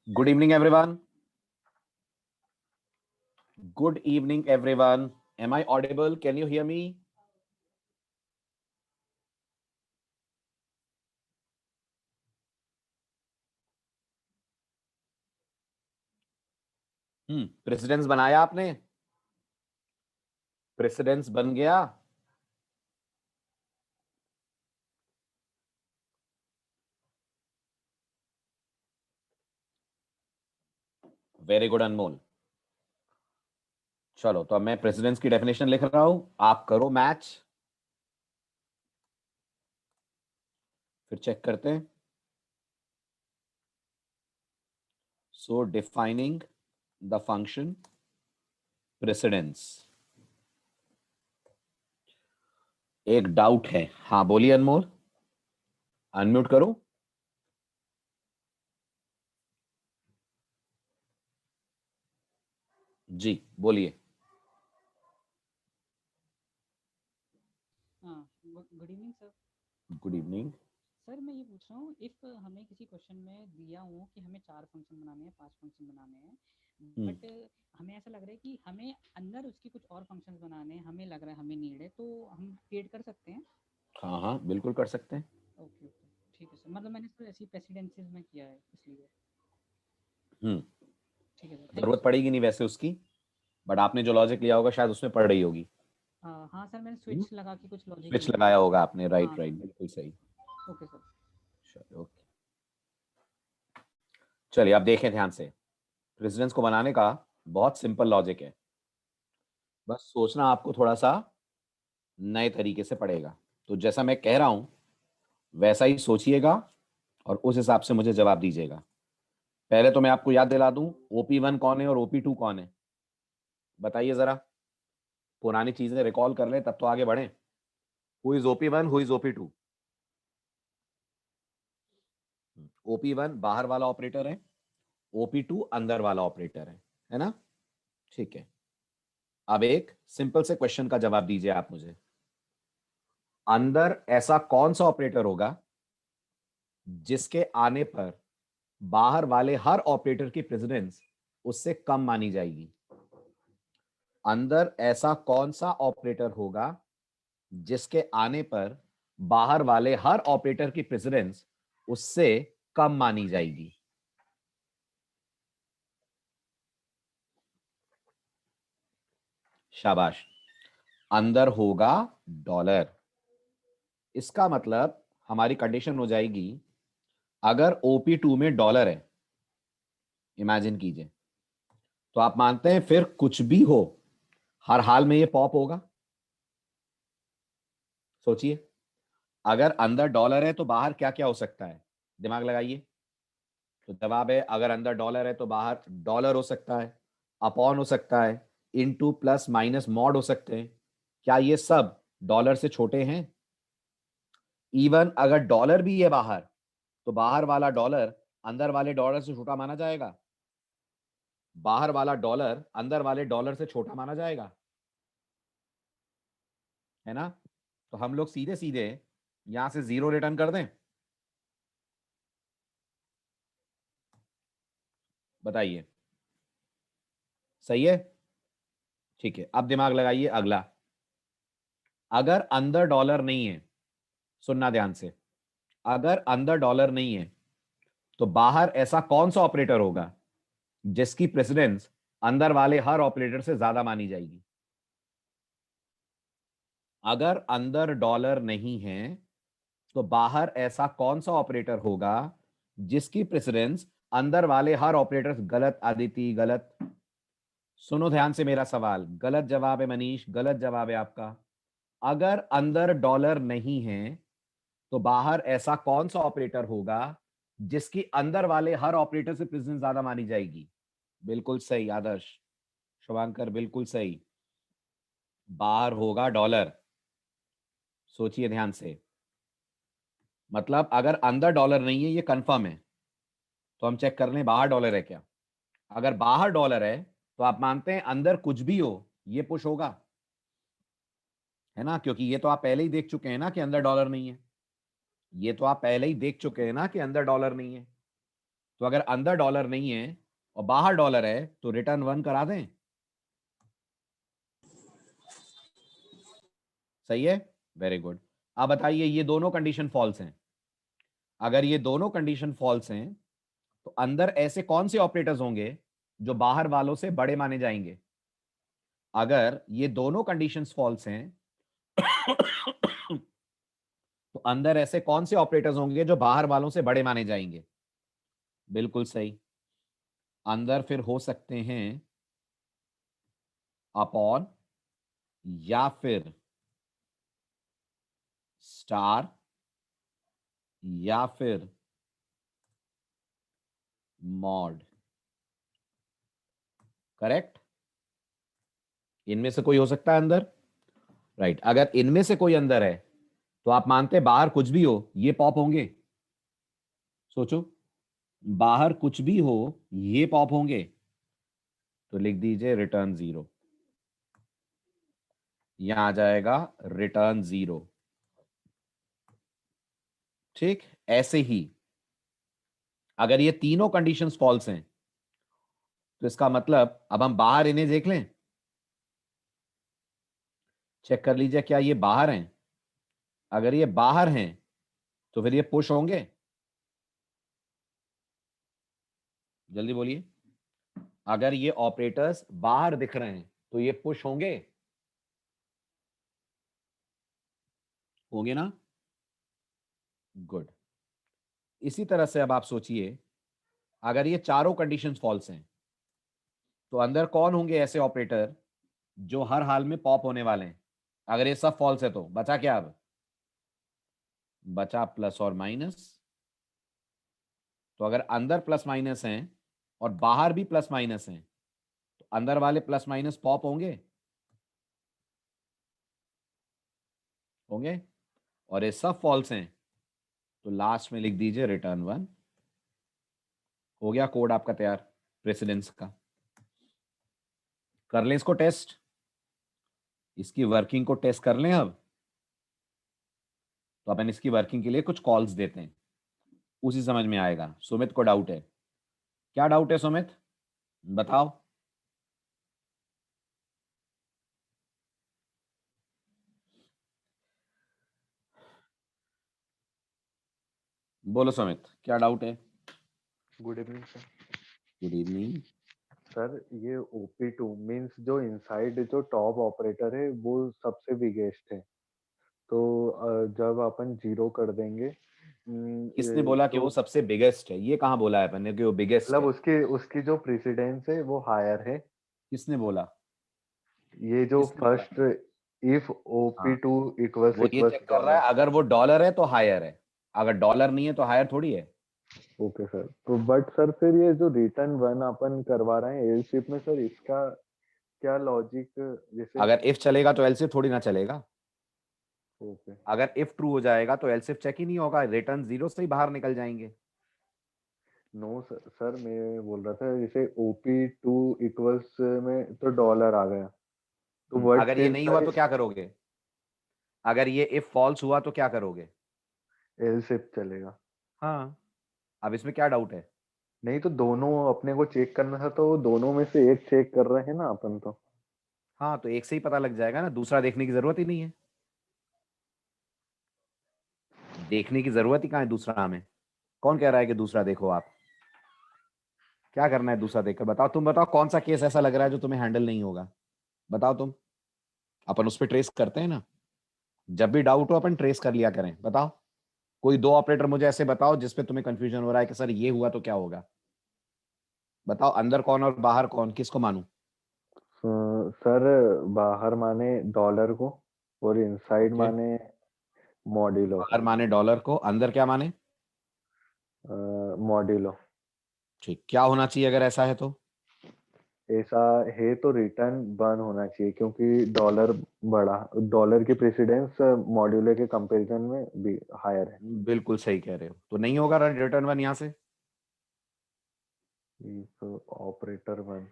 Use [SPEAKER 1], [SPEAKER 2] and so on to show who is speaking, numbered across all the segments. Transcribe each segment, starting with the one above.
[SPEAKER 1] Good evening, everyone. Good evening, everyone. Am I audible? Can you hear me? Precedence बनाया आपने? Precedence बन गया? Very good अनमोल। चलो तो अब मैं प्रेसिडेंस की डेफिनेशन लिख रहा हूं, आप करो मैच, फिर चेक करते हैं। सो डिफाइनिंग द फंक्शन प्रेसिडेंस। एक डाउट है, हाँ बोलिए अनमोल। अनम्यूट करो। जी बोलिए।
[SPEAKER 2] हाँ, good evening sir.
[SPEAKER 1] Good evening.
[SPEAKER 2] Sir मैं ये पूछ रहा हूँ, इफ़ हमें किसी क्वेश्चन में दिया हो कि हमें 4 फंक्शन बनाने हैं, 5 फंक्शन बनाने हैं, बट हमें ऐसा लग रहा है कि हमें अंदर उसकी कुछ और फंक्शंस बनाने हैं, हमें लग रहा है हमें नीड है, तो हम क्रिएट कर सकते हैं?
[SPEAKER 1] हाँ हाँ बिल्कुल कर सकते हैं।
[SPEAKER 2] ओके, ओके, ठीक है सर। मतलब मैंने सर ऐसी प्रेसिडेंसीज़ में किया है इसलिए।
[SPEAKER 1] हम्म
[SPEAKER 2] ठीक है सर, थैंक यू
[SPEAKER 1] जरूरत
[SPEAKER 2] सर।
[SPEAKER 1] पड़ेगी नहीं वैसे उसकी, बट आपने जो लॉजिक लिया होगा शायद उसमें पड़ रही होगी।
[SPEAKER 2] हाँ सर, मैंने स्विच लगा के कुछ लॉजिक
[SPEAKER 1] स्विच
[SPEAKER 2] लिया है।
[SPEAKER 1] लगाया होगा आपने, राइट
[SPEAKER 2] हाँ
[SPEAKER 1] राइट,
[SPEAKER 2] सर।
[SPEAKER 1] बिल्कुल सही।
[SPEAKER 2] Okay sir.
[SPEAKER 1] चलिए ओके। चलिए अब देखें ध्यान से। प्रेसिडेंस को बनाने का बहुत सिंपल लॉजिक है, बस सोचना आपको थोड़ा सा नए तरीके से पड़ेगा। तो जैसा मैं कह रहा हूं वैसा ही सोचिएगा और उस हिसाब से मुझे जवाब दीजिएगा। पहले तो मैं आपको याद दिला दूं, OP1 कौन है और OP2 कौन है, बताइए जरा। पुरानी चीजें रिकॉल कर लें तब तो आगे बढ़े। Who is OP1, who is OP2? OP1 बाहर वाला ऑपरेटर है, OP2 अंदर वाला ऑपरेटर है ना? ठीक है। अब एक सिंपल से क्वेश्चन का जवाब दीजिए आप मुझे। अंदर ऐसा कौन सा ऑपरेटर होगा जिसके आने पर बाहर वाले हर ऑपरेटर की प्रेसिडेंस उससे कम मानी जाएगी? अंदर ऐसा कौन सा ऑपरेटर होगा जिसके आने पर बाहर वाले हर ऑपरेटर की प्रेसिडेंस उससे कम मानी जाएगी? शाबाश। अंदर होगा डॉलर। इसका मतलब हमारी कंडीशन हो जाएगी, अगर OP2 में डॉलर है, इमेजिन कीजिए, तो आप मानते हैं फिर कुछ भी हो हर हाल में ये पॉप होगा। सोचिए, अगर अंदर डॉलर है तो बाहर क्या क्या हो सकता है, दिमाग लगाइए। तो जवाब है, अगर अंदर डॉलर है तो बाहर डॉलर हो सकता है, अपॉन हो सकता है, इनटू प्लस माइनस मॉड हो सकते हैं। क्या ये सब डॉलर से छोटे हैं? इवन अगर डॉलर भी है बाहर, तो बाहर वाला डॉलर अंदर वाले डॉलर से छोटा माना जाएगा? बाहर वाला डॉलर अंदर वाले डॉलर से छोटा माना जाएगा, है ना? तो हम लोग सीधे सीधे यहां से जीरो रिटर्न कर दें, बताइए। सही है? ठीक है, अब दिमाग लगाइए अगला। अगर अंदर डॉलर नहीं है, सुनना ध्यान से, अगर अंदर डॉलर नहीं है तो बाहर ऐसा कौन सा ऑपरेटर होगा जिसकी प्रेसिडेंस अंदर वाले हर ऑपरेटर से ज्यादा मानी जाएगी? अगर अंदर डॉलर नहीं है तो बाहर ऐसा कौन सा ऑपरेटर होगा जिसकी प्रेसिडेंस अंदर वाले हर ऑपरेटर, गलत आदिति गलत। सुनो ध्यान से मेरा सवाल, गलत जवाब है मनीष, गलत जवाब है आपका। अगर अंदर डॉलर नहीं है तो बाहर ऐसा कौन सा ऑपरेटर होगा जिसकी अंदर वाले हर ऑपरेटर से प्रेसिडेंस ज्यादा मानी जाएगी? बिल्कुल सही आदर्श, शुभांकर बिल्कुल सही। बाहर होगा डॉलर। सोचिए ध्यान से, मतलब अगर अंदर डॉलर नहीं है ये कंफर्म है, तो हम चेक कर लें बाहर डॉलर है क्या। अगर बाहर डॉलर है तो आप मानते हैं अंदर कुछ भी हो ये पुश होगा, है ना? क्योंकि ये तो आप पहले ही देख चुके हैं ना कि अंदर डॉलर नहीं है। ये तो आप पहले ही देख चुके हैं ना कि अंदर डॉलर नहीं है। तो अगर अंदर डॉलर नहीं है और बाहर डॉलर है तो रिटर्न 1 करा दें? सही है, वेरी गुड। अब बताइए, ये दोनों कंडीशन फॉल्स हैं। अगर ये दोनों कंडीशन फॉल्स हैं तो अंदर ऐसे कौन से ऑपरेटर्स होंगे जो बाहर वालों से बड़े माने जाएंगे? अगर ये दोनों कंडीशंस फॉल्स हैं तो अंदर ऐसे कौन से ऑपरेटर्स होंगे जो बाहर वालों से बड़े माने जाएंगे? बिल्कुल सही। अंदर फिर हो सकते हैं अपॉन, या फिर स्टार, या फिर मॉड। करेक्ट? इनमें से कोई हो सकता है अंदर? राइट। अगर इनमें से कोई अंदर है तो आप मानते हैं बाहर कुछ भी हो ये पॉप होंगे? सोचो, बाहर कुछ भी हो ये पॉप होंगे। तो लिख दीजिए रिटर्न 0। यहां आ जाएगा रिटर्न 0। ठीक, ऐसे ही अगर ये तीनों कंडीशंस फॉल्स हैं तो इसका मतलब, अब हम बाहर इन्हें देख लें, चेक कर लीजिए क्या ये बाहर हैं। अगर ये बाहर हैं तो फिर ये पुश होंगे? जल्दी बोलिए। अगर ये ऑपरेटर्स बाहर दिख रहे हैं तो ये पुश होंगे? होंगे ना? गुड। इसी तरह से अब आप सोचिए, अगर ये चारों कंडीशंस फॉल्स हैं तो अंदर कौन होंगे ऐसे ऑपरेटर जो हर हाल में पॉप होने वाले हैं? अगर ये सब फॉल्स है तो बचा क्या? अब बचा प्लस और माइनस। तो अगर अंदर प्लस माइनस हैं और बाहर भी प्लस माइनस हैं तो अंदर वाले प्लस माइनस पॉप होंगे? होंगे। और ये सब फॉल्स हैं तो लास्ट में लिख दीजिए रिटर्न 1। हो गया कोड आपका तैयार प्रेसिडेंस का। कर लें इसको टेस्ट, इसकी वर्किंग को टेस्ट कर लें अब। तो अपन इसकी वर्किंग के लिए कुछ कॉल्स देते हैं, उसी समझ में आएगा। सुमित को डाउट है। क्या डाउट है सुमित, बताओ। बोलो सुमित, क्या डाउट है?
[SPEAKER 3] Good evening sir.
[SPEAKER 1] Good evening.
[SPEAKER 3] Sir ये OP2 मींस जो इनसाइड जो टॉप ऑपरेटर है वो सबसे बिगेस्ट है, तो जब अपन जीरो कर देंगे
[SPEAKER 1] किसने बोला कि
[SPEAKER 3] तो
[SPEAKER 1] वो सबसे बिगेस्ट है? ये कहाँ बोला है अपन ने कि वो बिगेस्ट
[SPEAKER 3] मतलब
[SPEAKER 1] है?
[SPEAKER 3] उसकी उसकी जो प्रेसिडेंस है वो हायर है।
[SPEAKER 1] किसने बोला?
[SPEAKER 3] ये जो
[SPEAKER 1] किसने बोला?
[SPEAKER 3] फर्स्ट इफ
[SPEAKER 1] हाँ,
[SPEAKER 3] OP2 इक्वल्स
[SPEAKER 1] वो ये
[SPEAKER 3] इक्वल्स
[SPEAKER 1] चेक कर रहा
[SPEAKER 3] डॉलर।
[SPEAKER 1] है अगर वो डॉलर है तो हायर है, अगर डॉलर नहीं है तो हायर थोड़ी है।
[SPEAKER 3] ओके सर, तो बट सर फिर ये जो रिटर्न वन अपन करवा रहे हैं एल शिप में सर, इसका क्या लॉजिक जैसे।
[SPEAKER 1] अगर इफ चलेगा तो एल्सिफ थोड़ी ना चलेगा।
[SPEAKER 3] ओके।
[SPEAKER 1] अगर इफ ट्रू हो जाएगा तो एल्सिफ चेक ही नहीं होगा, रिटर्न 0 से ही बाहर निकल जाएंगे।
[SPEAKER 3] नो सर, सर मैं बोल रहा था जैसे OP2 इक्वल्स में तो डॉलर आ गया, तो वर्ड
[SPEAKER 1] अगर ये
[SPEAKER 3] फिर
[SPEAKER 1] नहीं हुआ
[SPEAKER 3] सर
[SPEAKER 1] तो क्या करोगे? अगर ये इफ फॉल्स हुआ तो क्या करोगे?
[SPEAKER 3] एल शिप चलेगा।
[SPEAKER 1] हाँ, अब इसमें क्या डाउट है?
[SPEAKER 3] नहीं तो दोनों अपने को चेक करना था, तो दोनों में से एक चेक कर रहे हैं ना अपन तो।
[SPEAKER 1] हाँ, तो एक से ही पता लग जाएगा ना, दूसरा देखने की जरूरत ही नहीं है। देखने की जरूरत ही कहाँ है दूसरा में? कौन कह रहा है कि दूसरा देखो आप? क्या करना है दूसरा देखकर? बताओ, तुम बताओ कौन सा केस ऐसा लग रहा है जो तुम्हें हैंडल नहीं होगा? बताओ तुम। अपन उस पर ट्रेस करते हैं ना, जब भी डाउट हो अपन ट्रेस कर लिया करें। बताओ, कोई दो ऑपरेटर मुझे ऐसे बताओ जिसपे तुम्हें कंफ्यूजन हो रहा है कि सर ये हुआ तो क्या होगा। बताओ, अंदर कौन और बाहर कौन, किसको मानूं?
[SPEAKER 3] सर बाहर माने डॉलर को और इनसाइड
[SPEAKER 1] ओके,
[SPEAKER 3] माने मॉड्यूलो
[SPEAKER 1] बाहर
[SPEAKER 3] को।
[SPEAKER 1] माने डॉलर को, अंदर क्या माने?
[SPEAKER 3] मॉड्यूलो।
[SPEAKER 1] ठीक, क्या होना चाहिए अगर ऐसा है तो?
[SPEAKER 3] ऐसा है तो रिटर्न वन होना चाहिए, क्योंकि डॉलर बड़ा, डॉलर की प्रेसिडेंस मॉड्यूलो के कंपैरिजन में भी हायर है।
[SPEAKER 1] बिल्कुल सही कह रहे हो, तो नहीं होगा रिटर्न 1 यहां से।
[SPEAKER 3] तो operator one,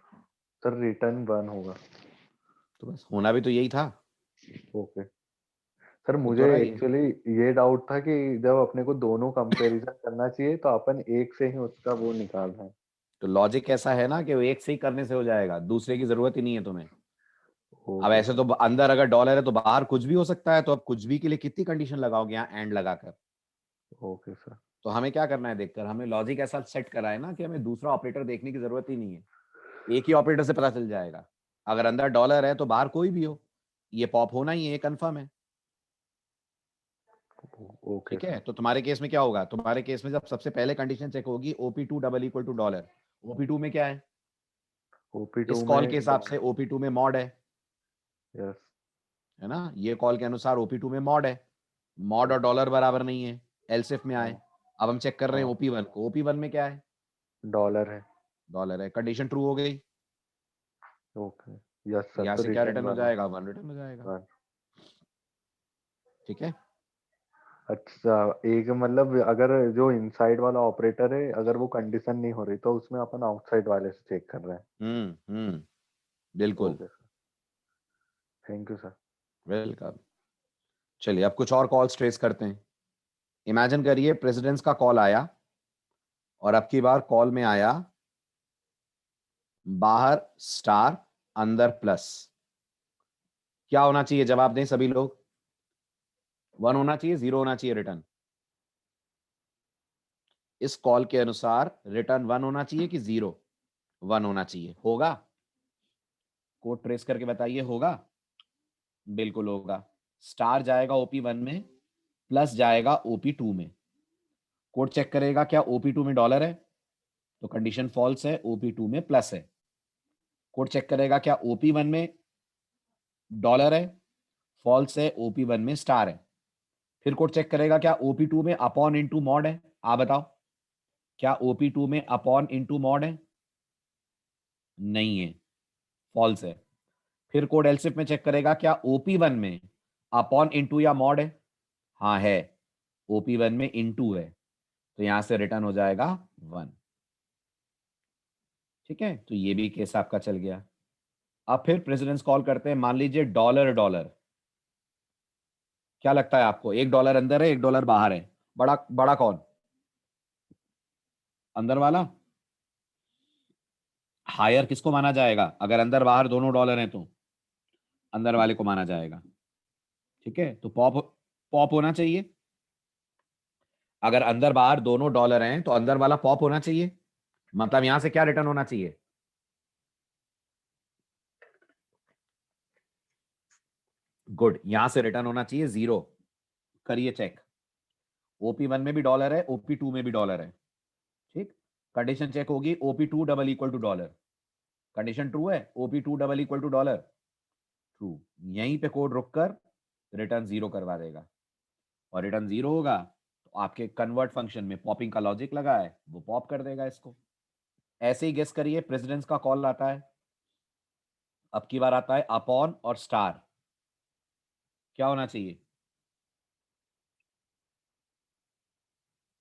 [SPEAKER 3] sir return one होगा।
[SPEAKER 1] तो बस होना भी तो यही था।
[SPEAKER 3] ओके सर
[SPEAKER 1] तो
[SPEAKER 3] मुझे
[SPEAKER 1] रहा ये
[SPEAKER 3] एक्चुअली ये डाउट था कि जब अपने को दोनों कंपैरिजन करना चाहिए तो अपन एक से ही उसका वो निकाल रहे हैं।
[SPEAKER 1] तो लॉजिक ऐसा है ना कि वो एक से ही करने से हो जाएगा, दूसरे की जरूरत ही नहीं है तुम्हें। अब
[SPEAKER 3] ओके
[SPEAKER 1] ऐसे
[SPEAKER 3] सर।
[SPEAKER 1] तो अंदर अगर डॉलर है तो बाहर कुछ भी हो सकता है, तो अब कुछ भी के लिए कितनी कंडीशन लगाओगे यहाँ एंड लगाकर।
[SPEAKER 3] Okay sir.
[SPEAKER 1] तो हमें क्या करना है देखकर, हमें लॉजिक ऐसा सेट करा है ना कि हमें दूसरा ऑपरेटर देखने की जरूरत ही नहीं है, एक ही ऑपरेटर से पता चल जाएगा। अगर अंदर डॉलर है तो बाहर कोई भी हो, ये पॉप होना ही है, कंफर्म है।
[SPEAKER 3] ओके
[SPEAKER 1] ठीक है,
[SPEAKER 3] सर।
[SPEAKER 1] तो तुम्हारे केस में क्या होगा, तुम्हारे केस में जब सबसे पहले कंडीशन चेक होगी OP2 double equal to dollar, OP2 में क्या है, इस
[SPEAKER 3] ओपी2
[SPEAKER 1] कॉल के
[SPEAKER 3] में
[SPEAKER 1] हिसाब से OP2 में मॉड
[SPEAKER 3] यस।
[SPEAKER 1] है ना, ये कॉल के अनुसार OP2 में मॉड है, मॉड और डॉलर बराबर नहीं है, एलसिफ में आए।
[SPEAKER 3] हाँ
[SPEAKER 1] अब हम चेक कर रहे हैं
[SPEAKER 3] हाँ
[SPEAKER 1] OP1 को, OP1 में क्या है,
[SPEAKER 3] डॉलर है।
[SPEAKER 1] डॉलर है, कंडीशन ट्रू हो गई,
[SPEAKER 3] ओके यस सर,
[SPEAKER 1] यहां
[SPEAKER 3] तो
[SPEAKER 1] से क्या
[SPEAKER 3] रिटर्न
[SPEAKER 1] रिटर्न हो
[SPEAKER 3] वन।
[SPEAKER 1] जाएगा, 1 रिटर्न हो जाएगा।
[SPEAKER 3] वन।
[SPEAKER 1] ठीक है,
[SPEAKER 3] अच्छा, एक मतलब अगर जो इनसाइड वाला ऑपरेटर है अगर वो कंडीशन नहीं हो रही तो उसमें अपन आउटसाइड वाले से चेक कर रहे हैं।
[SPEAKER 1] बिल्कुल।
[SPEAKER 3] Okay sir, thank you sir.
[SPEAKER 1] Welcome. चलिए अब कुछ और कॉल्स ट्रेस करते हैं। इमेजिन करिए प्रेसिडेंट्स का कॉल आया, और अब की बार कॉल में आया बाहर स्टार, अंदर प्लस। क्या होना चाहिए, जवाब दें सभी लोग। 1 होना चाहिए, 0 होना चाहिए रिटर्न। इस कॉल के अनुसार रिटर्न 1 होना चाहिए कि 0? 1 होना चाहिए। होगा? कोड ट्रेस करके बताइए, होगा? बिल्कुल होगा। स्टार जाएगा OP1 में, प्लस जाएगा OP2 में। कोड चेक करेगा क्या OP2 में डॉलर है, तो कंडीशन फॉल्स है, OP2 में प्लस है। कोड चेक करेगा क्या OP1 में डॉलर है, फॉल्स है, OP1 में स्टार है। फिर कोड चेक करेगा क्या OP2 में अपॉन इंटू मॉड है। आप बताओ, क्या OP2 में अपॉन इंटू मॉड है? नहीं है, फॉल्स है। फिर कोड एलसिफ में चेक करेगा क्या OP1 में अपॉन इंटू या मॉड है। हाँ है, OP1 में इंटू है, तो यहां से रिटर्न हो जाएगा 1। ठीक है, तो ये भी केस आपका चल गया। अब फिर प्रेसिडेंस कॉल करते हैं, मान लीजिए डॉलर डॉलर। क्या लगता है आपको, एक डॉलर अंदर है, एक डॉलर बाहर है, बड़ा बड़ा कौन, अंदर वाला? हायर किसको माना जाएगा, अगर अंदर बाहर दोनों डॉलर हैं तो अंदर वाले को माना जाएगा। ठीक है, तो पॉप पॉप होना चाहिए। अगर अंदर बाहर दोनों डॉलर हैं तो अंदर वाला पॉप होना चाहिए, मतलब यहां से क्या रिटर्न होना चाहिए, गुड, यहां से रिटर्न होना चाहिए 0। करिए चेक, OP1 में भी डॉलर है, OP2 में भी डॉलर है। ठीक, कंडीशन चेक होगी, OP2 double equal to dollar. Condition true है, OP2 double equal to dollar, true. यहीं पे कोड रुककर रिटर्न 0 करवा देगा, और रिटर्न 0 होगा तो आपके कन्वर्ट फंक्शन में पॉपिंग का लॉजिक लगा है, वो पॉप कर देगा इसको। ऐसे ही गेस करिए, प्रेसिडेंट्स का कॉल आता है, अब की बार आता है अपॉन और स्टार। क्या होना चाहिए,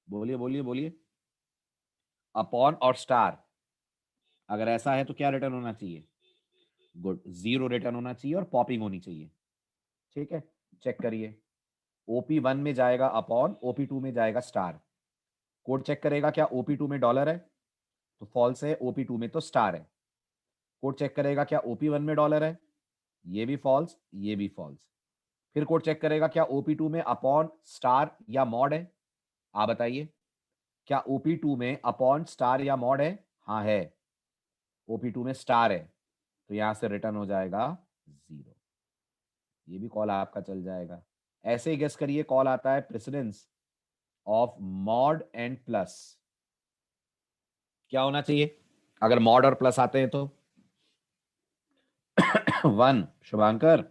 [SPEAKER 1] बोलिए बोलिए बोलिए। अपॉन और स्टार, अगर ऐसा है तो क्या रिटर्न होना चाहिए, गुड, 0 रिटर्न होना चाहिए और पॉपिंग होनी चाहिए। ठीक है, चेक करिए, OP1 में जाएगा अपॉन, OP2 में जाएगा स्टार। कोड चेक करेगा क्या OP2 में डॉलर है, तो फॉल्स है, OP2 में तो स्टार है। कोड चेक करेगा क्या OP1 में डॉलर है, ये भी फॉल्स, ये भी फॉल्स। फिर कोड चेक करेगा क्या OP2 में अपॉन स्टार या मॉड है। आप बताइए, क्या OP2 में अपॉन स्टार या मॉड है? हाँ है, OP2 में स्टार है, तो यहां से रिटर्न हो जाएगा 0। ये भी कॉल आपका चल जाएगा। ऐसे ही गेस करिए, कॉल आता है precedence of mod and plus. क्या होना चाहिए अगर मॉड और प्लस आते हैं तो? 1, शुभांकर।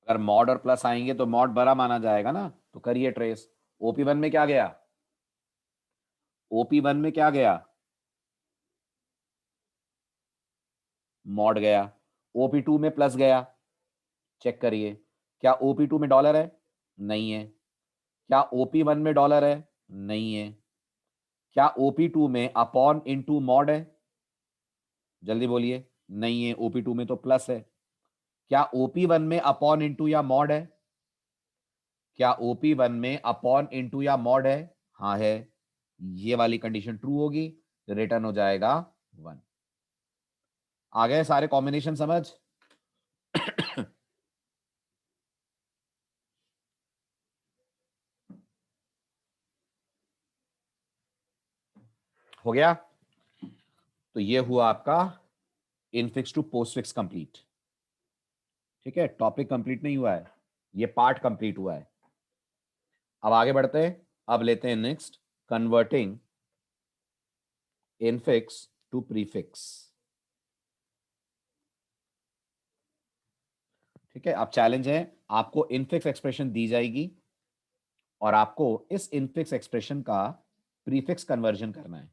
[SPEAKER 1] अगर मॉड और प्लस आएंगे तो मॉड बड़ा माना जाएगा ना, तो करिए ट्रेस। OP1 में क्या गया, OP1 में क्या गया, मॉड गया। OP2 में प्लस गया, चेक करिए, क्या OP2 में डॉलर है? नहीं है। क्या OP1 में डॉलर है? नहीं है। क्या OP2 में अपॉन इंटू मॉड है? जल्दी बोलिए। नहीं है, OP2 में तो प्लस है। क्या OP1 में अपॉन इंटू या मॉड है? क्या OP1 में अपॉन इंटू या मॉड है? हाँ है। ये वाली कंडीशन ट्रू होगी, रिटर्न हो जाएगा 1। आ गए सारे कॉम्बिनेशन समझ? हो गया? तो ये हुआ आपका इनफिक्स टू पोस्टफिक्स कंप्लीट। ठीक है, टॉपिक कंप्लीट नहीं हुआ है, ये पार्ट कंप्लीट हुआ है। अब आगे बढ़ते हैं। अब लेते हैं next, converting infix to prefix. ठीक है, अब चैलेंज है, आपको इनफिक्स एक्सप्रेशन दी जाएगी और आपको इस इनफिक्स एक्सप्रेशन का प्रीफिक्स कन्वर्जन करना है।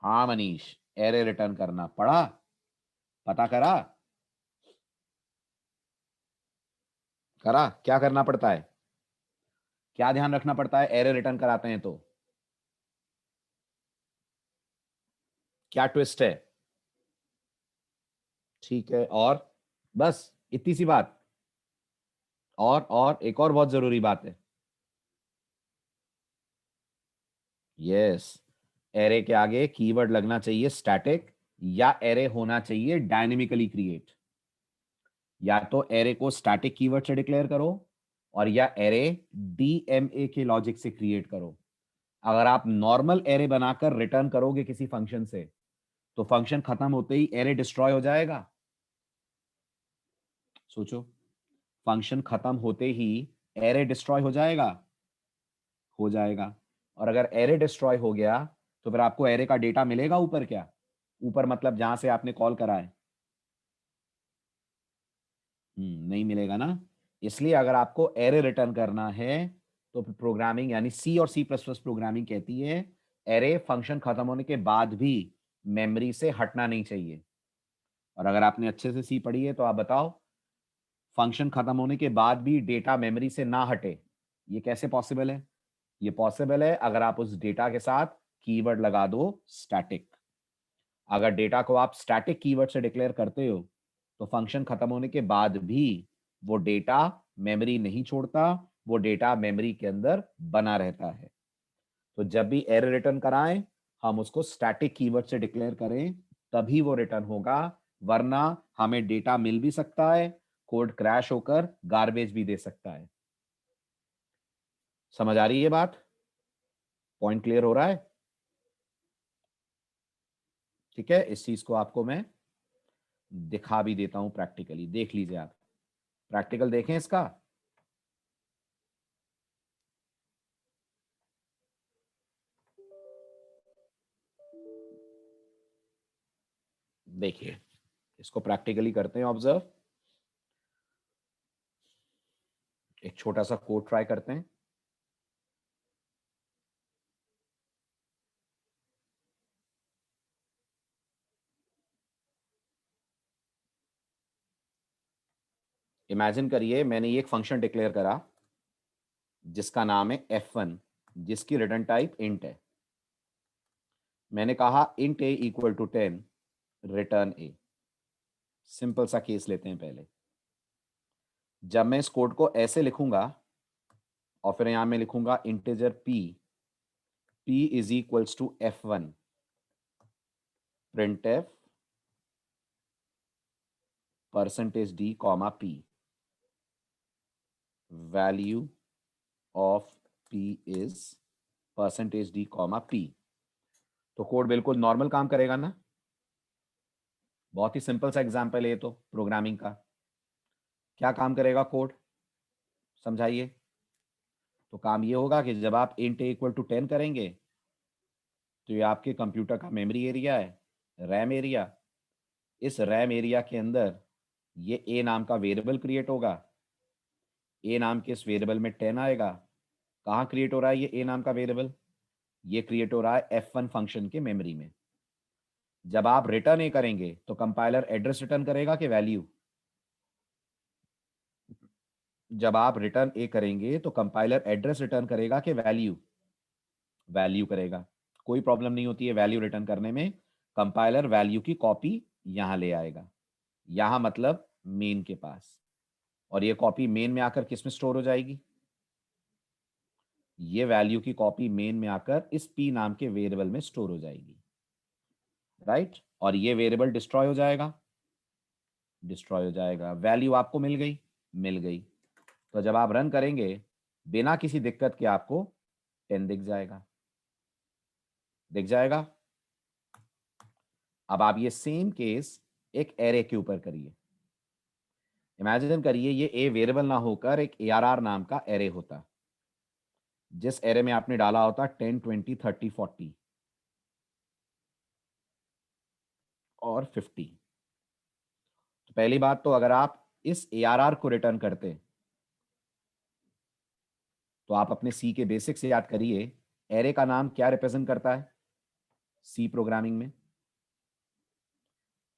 [SPEAKER 1] हाँ मनीष, एरे रिटर्न करना पड़ा, पता करा? करा? क्या करना पड़ता है, क्या ध्यान रखना पड़ता है एरे रिटर्न कराते हैं तो? क्या ट्विस्ट है? ठीक है, और बस इतनी सी बात? और एक और बहुत जरूरी बात है। यस, एरे के आगे कीवर्ड लगना चाहिए स्टैटिक, या एरे होना चाहिए डायनेमिकली क्रिएट। या तो एरे को स्टैटिक कीवर्ड से डिक्लेयर करो, और या एरे डीएमए के लॉजिक से क्रिएट करो। अगर आप नॉर्मल एरे बनाकर रिटर्न करोगे किसी फंक्शन से, तो फंक्शन खत्म होते ही एरे डिस्ट्रॉय हो जाएगा। सोचो, फंक्शन खत्म होते ही एरे डिस्ट्रॉय हो जाएगा? हो जाएगा। और अगर एरे डिस्ट्रॉय हो गया, तो फिर आपको एरे का डेटा मिलेगा ऊपर क्या? ऊपर मतलब जहां से आपने कॉल करा है? नहीं मिलेगा ना। इसलिए अगर आपको एरे रिटर्न करना है, तो प्रोग्रामिंग यानी सी और C++ प्रोग्रामिंग कहती है एरे फंक्शन खत्म होने के बाद भी मेमोरी से हटना नहीं चाहिए। और अगर आपने अच्छे से सी पढ़ी है तो आप बताओ, फंक्शन खत्म होने के बाद भी डेटा मेमोरी से ना हटे, ये कैसे पॉसिबल है? ये पॉसिबल है अगर आप उस डेटा के साथ कीवर्ड लगा दो स्टैटिक। अगर डेटा को आप स्टैटिक कीवर्ड से डिक्लेयर करते हो, तो फंक्शन खत्म होने के बाद भी वो डेटा मेमोरी नहीं छोड़ता, वो डेटा मेमोरी के अंदर बना रहता है। तो जब भी एरर रिटर्न कराएं, हम उसको स्टैटिक कीवर्ड से डिक्लेयर करें, तभी वो रिटर्न होगा। वरना हमें डेटा मिल भी सकता है, कोड क्रैश होकर गार्बेज भी दे सकता है। समझ आ रही है बात? पॉइंट क्लियर हो रहा है? ठीक है, इस चीज को आपको मैं दिखा भी देता हूं प्रैक्टिकली, देख लीजिए आप। प्रैक्टिकल देखें इसका। देखिए, इसको प्रैक्टिकली करते हैं ऑब्जर्व। एक छोटा सा कोड ट्राई करते हैं। इमेजिन करिए मैंने ये एक फंक्शन डिक्लेयर करा जिसका नाम है f1, जिसकी रिटर्न टाइप इंट है। मैंने कहा int a equal to 10, return a। Simple सा केस लेते हैं पहले। जब मैं इस कोड को ऐसे लिखूंगा और फिर यहां में लिखूंगा integer p is equals to f1 printf percentage d comma p, value of p is percentage d comma p। तो कोड बिल्कुल नॉर्मल काम करेगा ना? बहुत ही सिंपल सा एग्जांपल है ये तो प्रोग्रामिंग का। क्या काम करेगा कोड, समझाइए। तो काम ये होगा कि जब आप int a इक्वल टू 10 करेंगे, तो ये आपके कंप्यूटर का मेमोरी एरिया है, रैम एरिया। इस रैम एरिया के अंदर ये a नाम का वेरिएबल क्रिएट होगा। a नाम के इस वेरिएबल में 10 आएगा। कहाँ क्रिएट हो रहा है ये a नाम का वेरिएबल? ये क्रिएट हो रहा है f1 फंक्शन के मेमोरी में। जब आप रिटर्न ए करेंगे, तो कंपाइलर एड्रेस रिटर्न करेगा कि वैल्यू? जब आप रिटर्न ए करेंगे, तो कंपाइलर एड्रेस रिटर्न करेगा कि वैल्यू? वैल्यू करेगा। कोई प्रॉब्लम नहीं होती है वैल्यू रिटर्न करने में। कंपाइलर वैल्यू की कॉपी यहां ले आएगा, यहां मतलब मेन के पास, और ये कॉपी मेन में आकर किस में स्टोर हो जाएगी, ये वैल्यू की कॉपी मेन में आकर इस p नाम के वेरिएबल में स्टोर हो जाएगी, राइट। और ये वेरिएबल डिस्ट्रॉय हो जाएगा, डिस्ट्रॉय हो जाएगा, वैल्यू आपको मिल गई, मिल गई। तो जब आप रन करेंगे बिना किसी दिक्कत के आपको 10 दिख जाएगा, दिख जाएगा। अब आप ये सेम केस एक एरे के ऊपर करिए। इमेजिन करिए ये ए वेरिएबल ना होकर एक ARR नाम का एरे होता, जिस एरे में आपने डाला होता 10, 20, 30, 40 और 50। तो पहली बात तो अगर आप इस ARR को रिटर्न करते तो आप अपने सी के बेसिक्स याद करिए, एरे का नाम क्या रिप्रेजेंट करता है सी प्रोग्रामिंग में,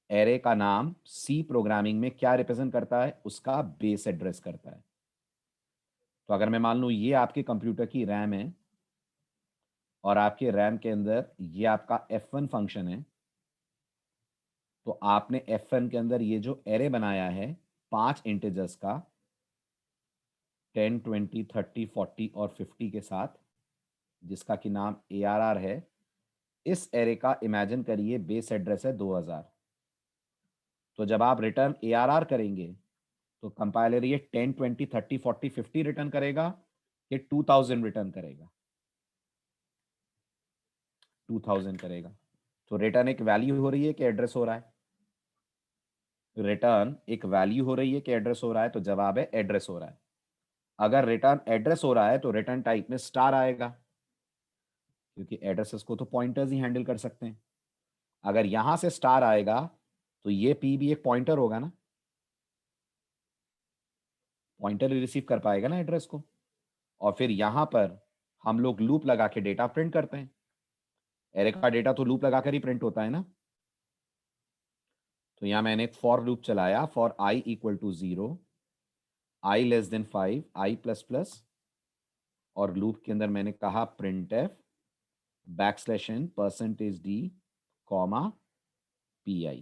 [SPEAKER 1] एरे का नाम सी प्रोग्रामिंग में क्या रिप्रेजेंट करता है, उसका बेस एड्रेस करता है। तो अगर मैं मान लूं ये आपके कंप्यूटर की रैम है और आपके रैम के अंदर ये आपका F1 फंक्शन है, तो आपने F1 के अंदर ये जो एरे बनाया है 5 इंटीजर्स का 10, 20, 30, 40 और 50 के साथ, जिसका कि नाम ARR है, इस एरे का इमेजिन करिए बेस एड्रेस है 2000। तो जब आप रिटर्न ARR करेंगे तो कंपाइलर ये 10, 20, 30, 40, 50 रिटर्न करेगा, ये 2000 रिटर्न करेगा, 2000 करेगा। तो रिटर्न एक वैल्यू हो रही है कि एड्रेस हो रहा है, रिटर्न एक वैल्यू हो रही है कि एड्रेस हो रहा है, तो जवाब है एड्रेस हो रहा है। अगर रिटर्न एड्रेस हो रहा है तो रिटर्न टाइप में स्टार आएगा, क्योंकि एड्रेसेस को तो पॉइंटर्स ही हैंडल कर सकते हैं। अगर यहां से स्टार आएगा तो ये पी भी एक पॉइंटर होगा ना, पॉइंटर ही रिसीव कर पाएगा ना एड्रेस को। और फिर यहां पर हम लोग लूप लगा के डेटा प्रिंट करते हैं, एरे का डेटा तो लूप लगाकर ही प्रिंट होता है ना। तो यहां मैंने एक फॉर लूप चलाया, for i equal to 0, i less than 5, i plus plus, और लूप के अंदर मैंने कहा print F \n%d comma pi।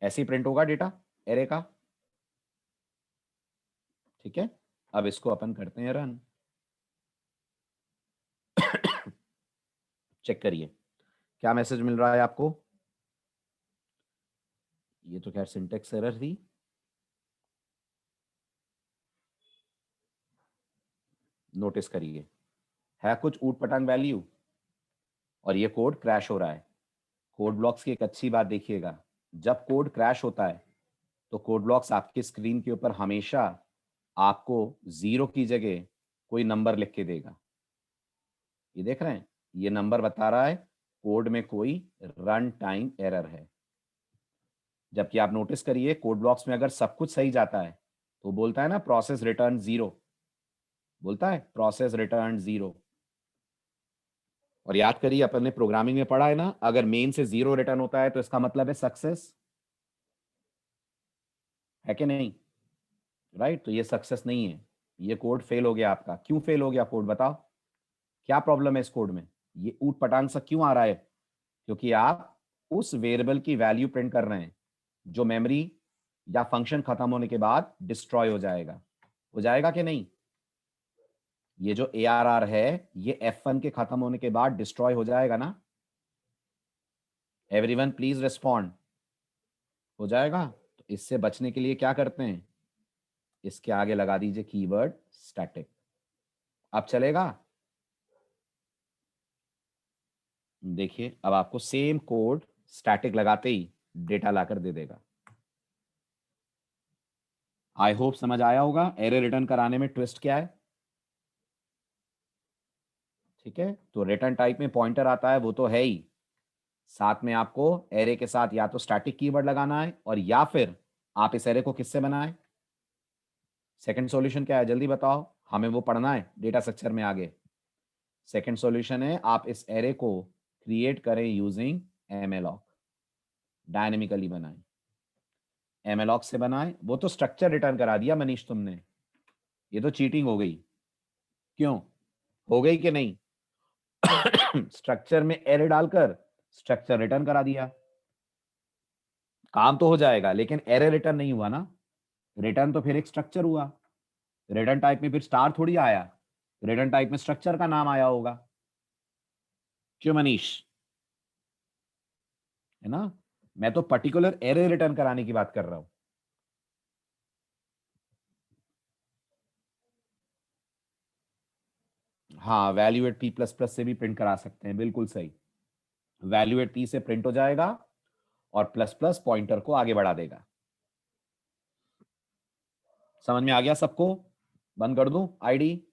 [SPEAKER 1] ऐसे ही प्रिंट होगा डेटा एरे का, ठीक है। अब इसको अपन करते हैं रन। चेक करिए क्या मैसेज मिल रहा है आपको। ये तो खैर सिंटेक्स एरर थी, नोटिस करिए है कुछ ऊट पटांग वैल्यू और ये कोड क्रैश हो रहा है। कोड ब्लॉक्स की एक अच्छी बात देखिएगा, जब कोड क्रैश होता है तो कोड ब्लॉक्स आपकी स्क्रीन के ऊपर हमेशा आपको 0 की जगह कोई नंबर लिख के देगा। ये देख रहे हैं, ये नंबर बता रहा है कोड में कोई रन टाइम एरर है। जबकि आप नोटिस करिए कोड ब्लॉक्स में अगर सब कुछ सही जाता है तो बोलता है ना प्रोसेस रिटर्न 0, बोलता है प्रोसेस रिटर्न 0। और याद करिए अपन ने प्रोग्रामिंग में पढ़ा है ना, अगर मेन से 0 रिटर्न होता है तो इसका मतलब है सक्सेस, है कि नहीं, राइट। तो ये सक्सेस नहीं है, ये कोड फेल हो गया आपका। क्यों फेल हो गया कोड, बताओ क्या प्रॉब्लम है इस कोड में, ये ऊट पटांग सा क्यों आ रहा है। क्योंकि आप उस वेरिएबल की वैल्यू प्रिंट कर रहे हैं जो मेमोरी या फंक्शन खत्म होने के बाद डिस्ट्रॉय हो जाएगा कि नहीं। ये जो ARR है ये F1 के खत्म होने के बाद डिस्ट्रॉय हो जाएगा ना, एवरीवन प्लीज रिस्पॉन्ड, हो जाएगा। तो इससे बचने के लिए क्या करते हैं, इसके आगे लगा दीजिए कीवर्ड स्टैटिक। अब चलेगा, देखिए अब आपको सेम कोड स्टैटिक लगाते ही डेटा लाकर दे देगा। आई होप समझ आया होगा एरे रिटर्न कराने में ट्विस्ट क्या है, ठीक है। तो रिटर्न टाइप में पॉइंटर आता है वो तो है ही, साथ में आपको एरे के साथ या तो स्टैटिक कीवर्ड लगाना है और या फिर आप इस एरे को किससे बनाएं। सेकंड सॉल्यूशन क्या है जल्दी बताओ, हमें वो पढ़ना है डेटा स्ट्रक्चर में आगे। सेकंड सॉल्यूशन है आप इस एरे को क्रिएट करें यूजिंग एमएलॉक, डायनेमिकली बनाएं। एमएलॉक से बनाएं, वो तो स्ट्रक्चर रिटर्न करा दिया मनीष तुमने, ये तो चीटिंग हो गई। क्यों हो गई कि नहीं स्ट्रक्चर में एरे डालकर स्ट्रक्चर रिटर्न करा दिया, काम तो हो जाएगा, लेकिन एरे रिटर्न नहीं हुआ ना। रिटर्न तो फिर एक स्ट्रक्चर हुआ, रिटर्न टाइप में फिर स्टार थोड़ी आया, रिटर्न टाइप में स्ट्रक्चर का नाम आया होगा। क्यों मनीष? है ना, मैं तो पर्टिकुलर एरे रिटर्न कराने की बात कर रहा हूं। हाँ, value at P plus plus से भी प्रिंट करा सकते हैं, बिल्कुल सही। वैल्यू एट पी से प्रिंट हो जाएगा और प्लस प्लस पॉइंटर को आगे बढ़ा देगा। समझ में आ गया सबको? बंद कर दूं आईडी?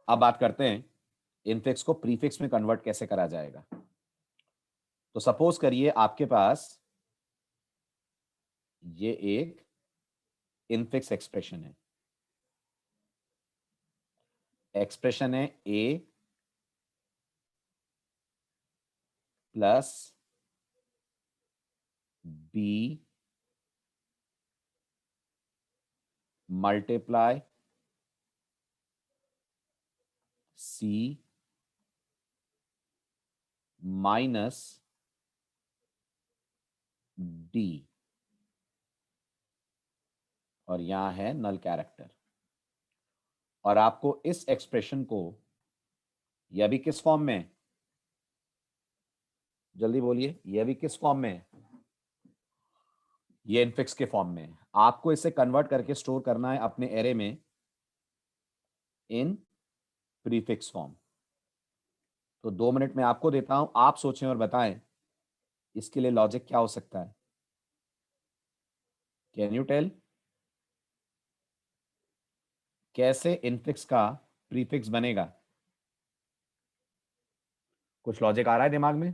[SPEAKER 1] अब बात करते हैं इनफिक्स को प्रीफिक्स में कन्वर्ट कैसे करा जाएगा। तो सपोज करिए आपके पास ये एक इनफिक्स एक्सप्रेशन है। एक्सप्रेशन है ए plus B multiply C minus D, और यहां है नल कैरेक्टर। और आपको इस एक्सप्रेशन को, यह भी किस फॉर्म में है? जल्दी बोलिए, यह भी किस फॉर्म में है? ये इनफिक्स के फॉर्म में है। आपको इसे कन्वर्ट करके स्टोर करना है अपने एरे में इन प्रीफिक्स फॉर्म। तो 2 मिनट में आपको देता हूं, आप सोचें और बताएं इसके लिए लॉजिक क्या हो सकता है। कैन यू टेल कैसे इनफिक्स का प्रीफिक्स बनेगा? कुछ लॉजिक आ रहा है दिमाग में?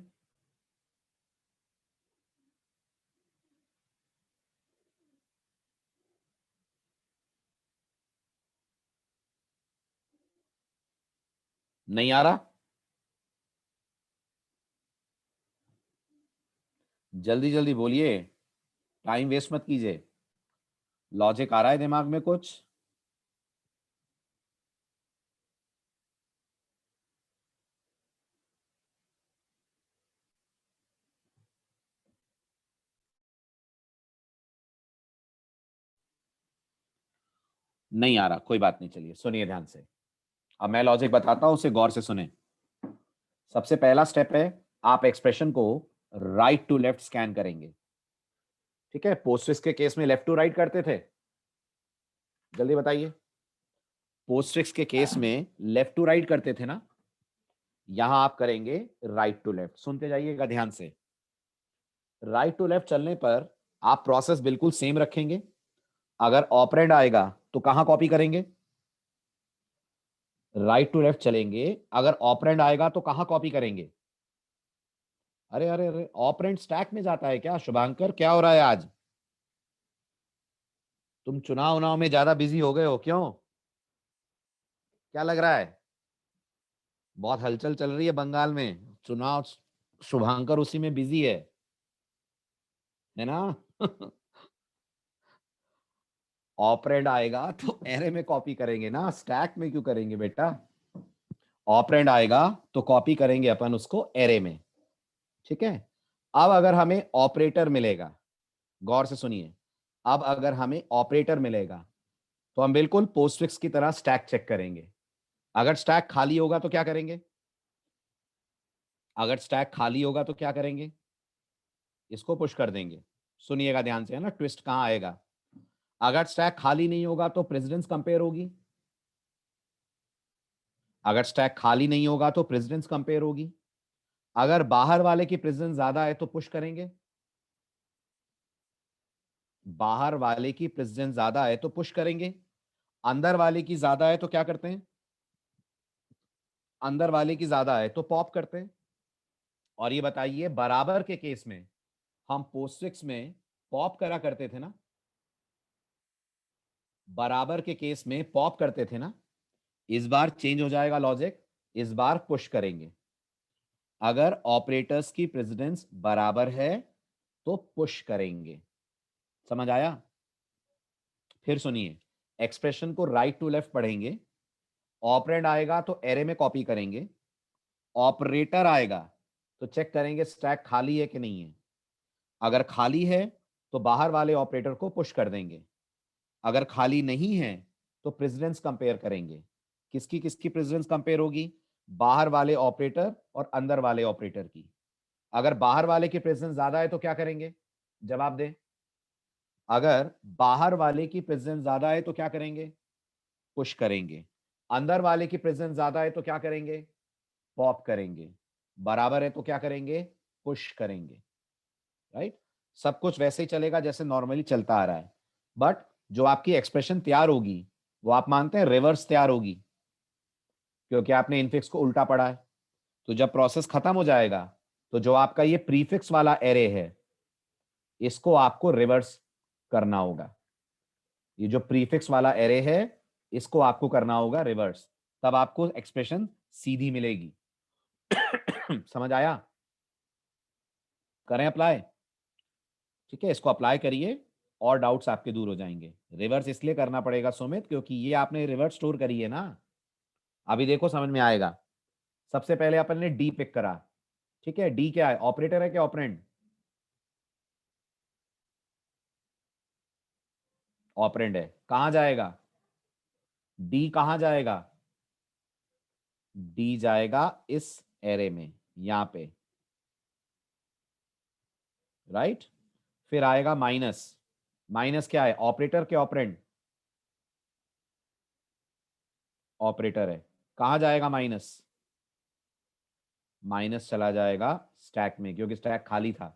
[SPEAKER 1] नहीं आ रहा? जल्दी जल्दी बोलिए, टाइम वेस्ट मत कीजिए। लॉजिक आ रहा है दिमाग में कुछ? नहीं आ रहा, कोई बात नहीं, चलिए सुनिए ध्यान से। अब मैं लॉजिक बताता हूं, उसे गौर से सुने। सबसे पहला स्टेप है, आप एक्सप्रेशन को राइट टू लेफ्ट स्कैन करेंगे। ठीक है, पोस्टफिक्स के केस में लेफ्ट टू राइट करते थे, जल्दी बताइए। पोस्टफिक्स के केस में लेफ्ट टू राइट करते थे ना, यहां आप करेंगे राइट टू लेफ्ट। सुनते जाइएगा ध्यान से। राइट टू लेफ्ट चलने पर आप प्रोसेस बिल्कुल सेम रखेंगे। अगर ऑपरेंड आएगा तो कहां कॉपी करेंगे? राइट टू लेफ्ट चलेंगे, अगर ऑपरेंड आएगा तो कहां कॉपी करेंगे? अरे अरे अरे, ऑपरेंड स्टैक में जाता है क्या? शुभांकर, क्या हो रहा है आज? तुम चुनाव उनाव में ज्यादा बिजी हो गए हो क्यों? क्या लग रहा है? बहुत हलचल चल रही है बंगाल में, चुनाव, शुभांकर उसी में बिजी है ना? ऑपरेंड आएगा तो एरे में कॉपी करेंगे ना, स्टैक में क्यों करेंगे बेटा? ऑपरेंड आएगा तो कॉपी करेंगे अपन उसको एरे में। ठीक है, अब अगर हमें ऑपरेटर मिलेगा, गौर से सुनिए, अब अगर हमें ऑपरेटर मिलेगा तो हम बिल्कुल पोस्टफिक्स की तरह स्टैक चेक करेंगे। अगर स्टैक खाली होगा तो क्या करेंगे? अगर स्टैक खाली होगा तो क्या करेंगे? इसको पुश कर देंगे। सुनिएगा ध्यान से, है ना, ट्विस्ट कहां आएगा। अगर स्टैक खाली नहीं होगा तो प्रेसिडेंस कंपेयर होगी। अगर स्टैक खाली नहीं होगा तो प्रेसिडेंस कंपेयर होगी। अगर बाहर वाले की प्रेसिडेंस ज्यादा है तो पुश करेंगे। बाहर वाले की प्रेसिडेंस ज्यादा है तो पुश करेंगे। अंदर वाले की ज्यादा है तो क्या करते हैं? अंदर वाले की ज्यादा है तो पॉप करते हैं। और ये बताइए, बराबर के केस में हम पोस्टफिक्स में पॉप करा करते थे ना? बराबर के केस में पॉप करते थे ना? इस बार चेंज हो जाएगा लॉजिक, इस बार पुश करेंगे। अगर ऑपरेटर्स की प्रेसिडेंस बराबर है तो पुश करेंगे। समझ आया? फिर सुनिए, एक्सप्रेशन को राइट टू लेफ्ट पढ़ेंगे। ऑपरेंड आएगा तो एरे में कॉपी करेंगे, ऑपरेटर आएगा तो चेक करेंगे स्टैक खाली है कि नहीं है। अगर खाली है तो बाहर वाले ऑपरेटर को पुश कर देंगे, अगर खाली नहीं है तो प्रेसिडेंस कंपेयर करेंगे। किसकी किसकी प्रेसिडेंस कंपेयर होगी? बाहर वाले ऑपरेटर और अंदर वाले ऑपरेटर की। अगर बाहर वाले की प्रेसिडेंस ज्यादा है तो क्या करेंगे? जवाब दें। अगर बाहर वाले की प्रेसिडेंस ज्यादा है तो क्या करेंगे? पुश करेंगे। अंदर वाले की प्रेजेंस ज्यादा है तो क्या करेंगे? पॉप करेंगे। बराबर है तो क्या करेंगे? पुश करेंगे। राइट? सब कुछ वैसे ही चलेगा जैसे नॉर्मली चलता आ रहा है, बट जो आपकी एक्सप्रेशन तैयार होगी वो आप मानते हैं रिवर्स तैयार होगी, क्योंकि आपने इनफिक्स को उल्टा पढ़ा है। तो जब प्रोसेस खत्म हो जाएगा तो जो आपका ये प्रीफिक्स वाला एरे है इसको आपको रिवर्स करना होगा। ये जो प्रीफिक्स वाला एरे है इसको आपको करना होगा रिवर्स, तब आपको एक्सप्रेशन सीधी मिलेगी। समझ आया? करें अप्लाई? ठीक है, इसको अप्लाई करिए और डाउट्स आपके दूर हो जाएंगे। रिवर्स इसलिए करना पड़ेगा सुमित क्योंकि ये आपने रिवर्स स्टोर करी है ना। अभी देखो समझ में आएगा। सबसे पहले अपन ने डी पिक करा। ठीक है, डी क्या है? ऑपरेटर है क्या ऑपरेंड? ऑपरेंड है। कहां जाएगा डी? कहां जाएगा? डी जाएगा इस एरे में, यहां पे। राइट? फिर आएगा माइनस। माइनस क्या है? ऑपरेटर के ऑपरेंड? ऑपरेटर है। कहां जाएगा माइनस? माइनस चला जाएगा स्टैक में क्योंकि स्टैक खाली था।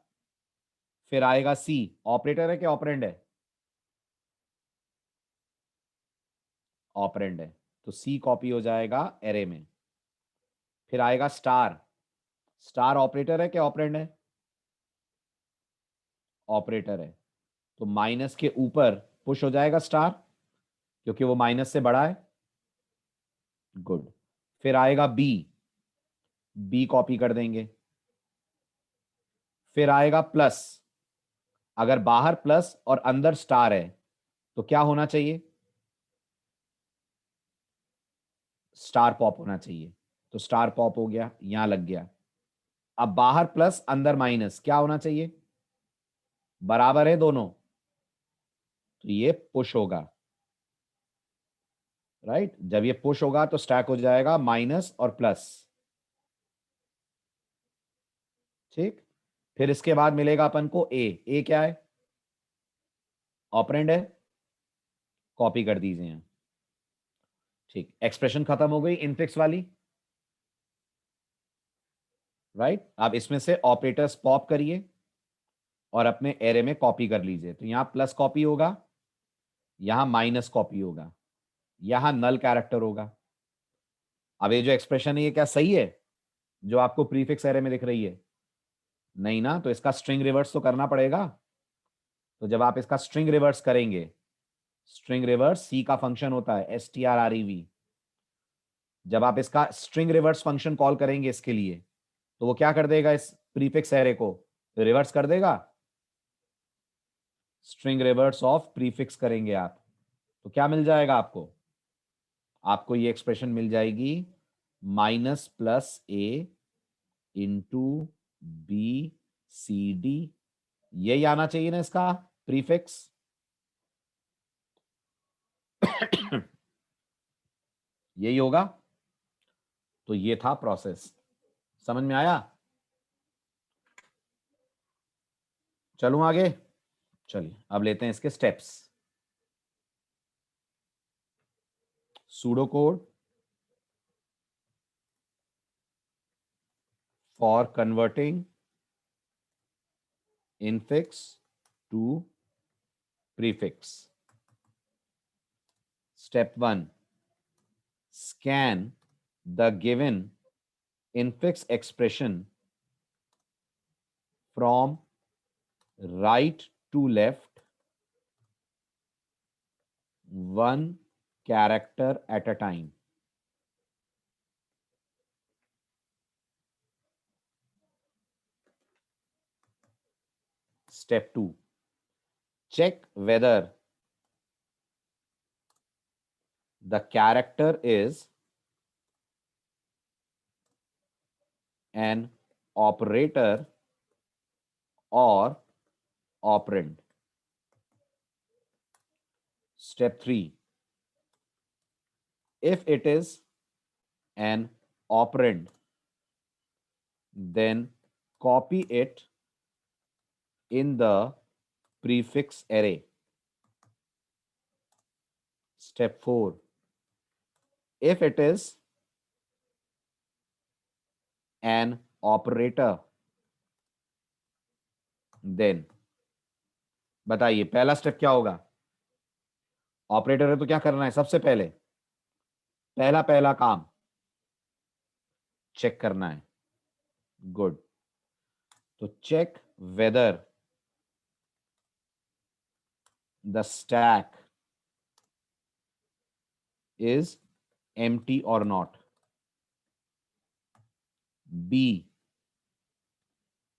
[SPEAKER 1] फिर आएगा सी। ऑपरेटर है कि ऑपरेंड है? ऑपरेंड है, तो सी कॉपी हो जाएगा एरे में। फिर आएगा स्टार। स्टार ऑपरेटर है कि ऑपरेंड है? ऑपरेटर है, तो माइनस के ऊपर पुश हो जाएगा स्टार क्योंकि वो माइनस से बड़ा है। गुड। फिर आएगा बी। बी कॉपी कर देंगे। फिर आएगा प्लस। अगर बाहर प्लस और अंदर स्टार है तो क्या होना चाहिए? स्टार पॉप होना चाहिए, तो स्टार पॉप हो गया, यहां लग गया। अब बाहर प्लस अंदर माइनस क्या होना चाहिए? बराबर है दोनों, तो ये पुश होगा। राइट? जब ये पुश होगा तो स्टैक हो जाएगा माइनस और प्लस। ठीक। फिर इसके बाद मिलेगा अपन को ए। ए क्या है? ऑपरेंड है, कॉपी कर दीजिए यहां। ठीक, एक्सप्रेशन खत्म हो गई इनफिक्स वाली। राइट? अब इसमें से ऑपरेटर्स पॉप करिए और अपने एरे में कॉपी कर लीजिए। तो यहां प्लस कॉपी होगा, यहां माइनस कॉपी होगा, यहां नल कैरेक्टर होगा। अब ये जो एक्सप्रेशन है ये क्या सही है जो आपको प्रीफिक्स एरे में दिख रही है? नहीं ना, तो इसका स्ट्रिंग रिवर्स तो करना पड़ेगा। तो जब आप इसका स्ट्रिंग रिवर्स करेंगे, स्ट्रिंग रिवर्स सी का फंक्शन होता है strrev। जब आप इसका स्ट्रिंग रिवर्स फंक्शन कॉल करेंगे इसके लिए तो वो क्या कर देगा? इस प्रीफिक्स एरे को रिवर्स कर देगा। स्ट्रिंग रिवर्स ऑफ प्रीफिक्स करेंगे आप तो क्या मिल जाएगा आपको? आपको ये एक्सप्रेशन मिल जाएगी माइनस प्लस ए इंटू बी सी डी। यही आना चाहिए ना इसका प्रीफिक्स। यही होगा। तो ये था प्रोसेस। समझ में आया? चलूं आगे? चलिए अब लेते हैं इसके steps. Pseudo code for converting infix to prefix. Step 1, scan the given infix expression from right to left, one character at a time. Step 2, check whether the character is an operator or operand. Step 3, if it is an operand, then copy it in the prefix array. Step 4, if it is an operator, then बताइए पहला step क्या होगा? Operator है तो क्या करना है? सबसे पहले पहला काम चेक करना है. गुड. तो check whether the stack is empty or not. B,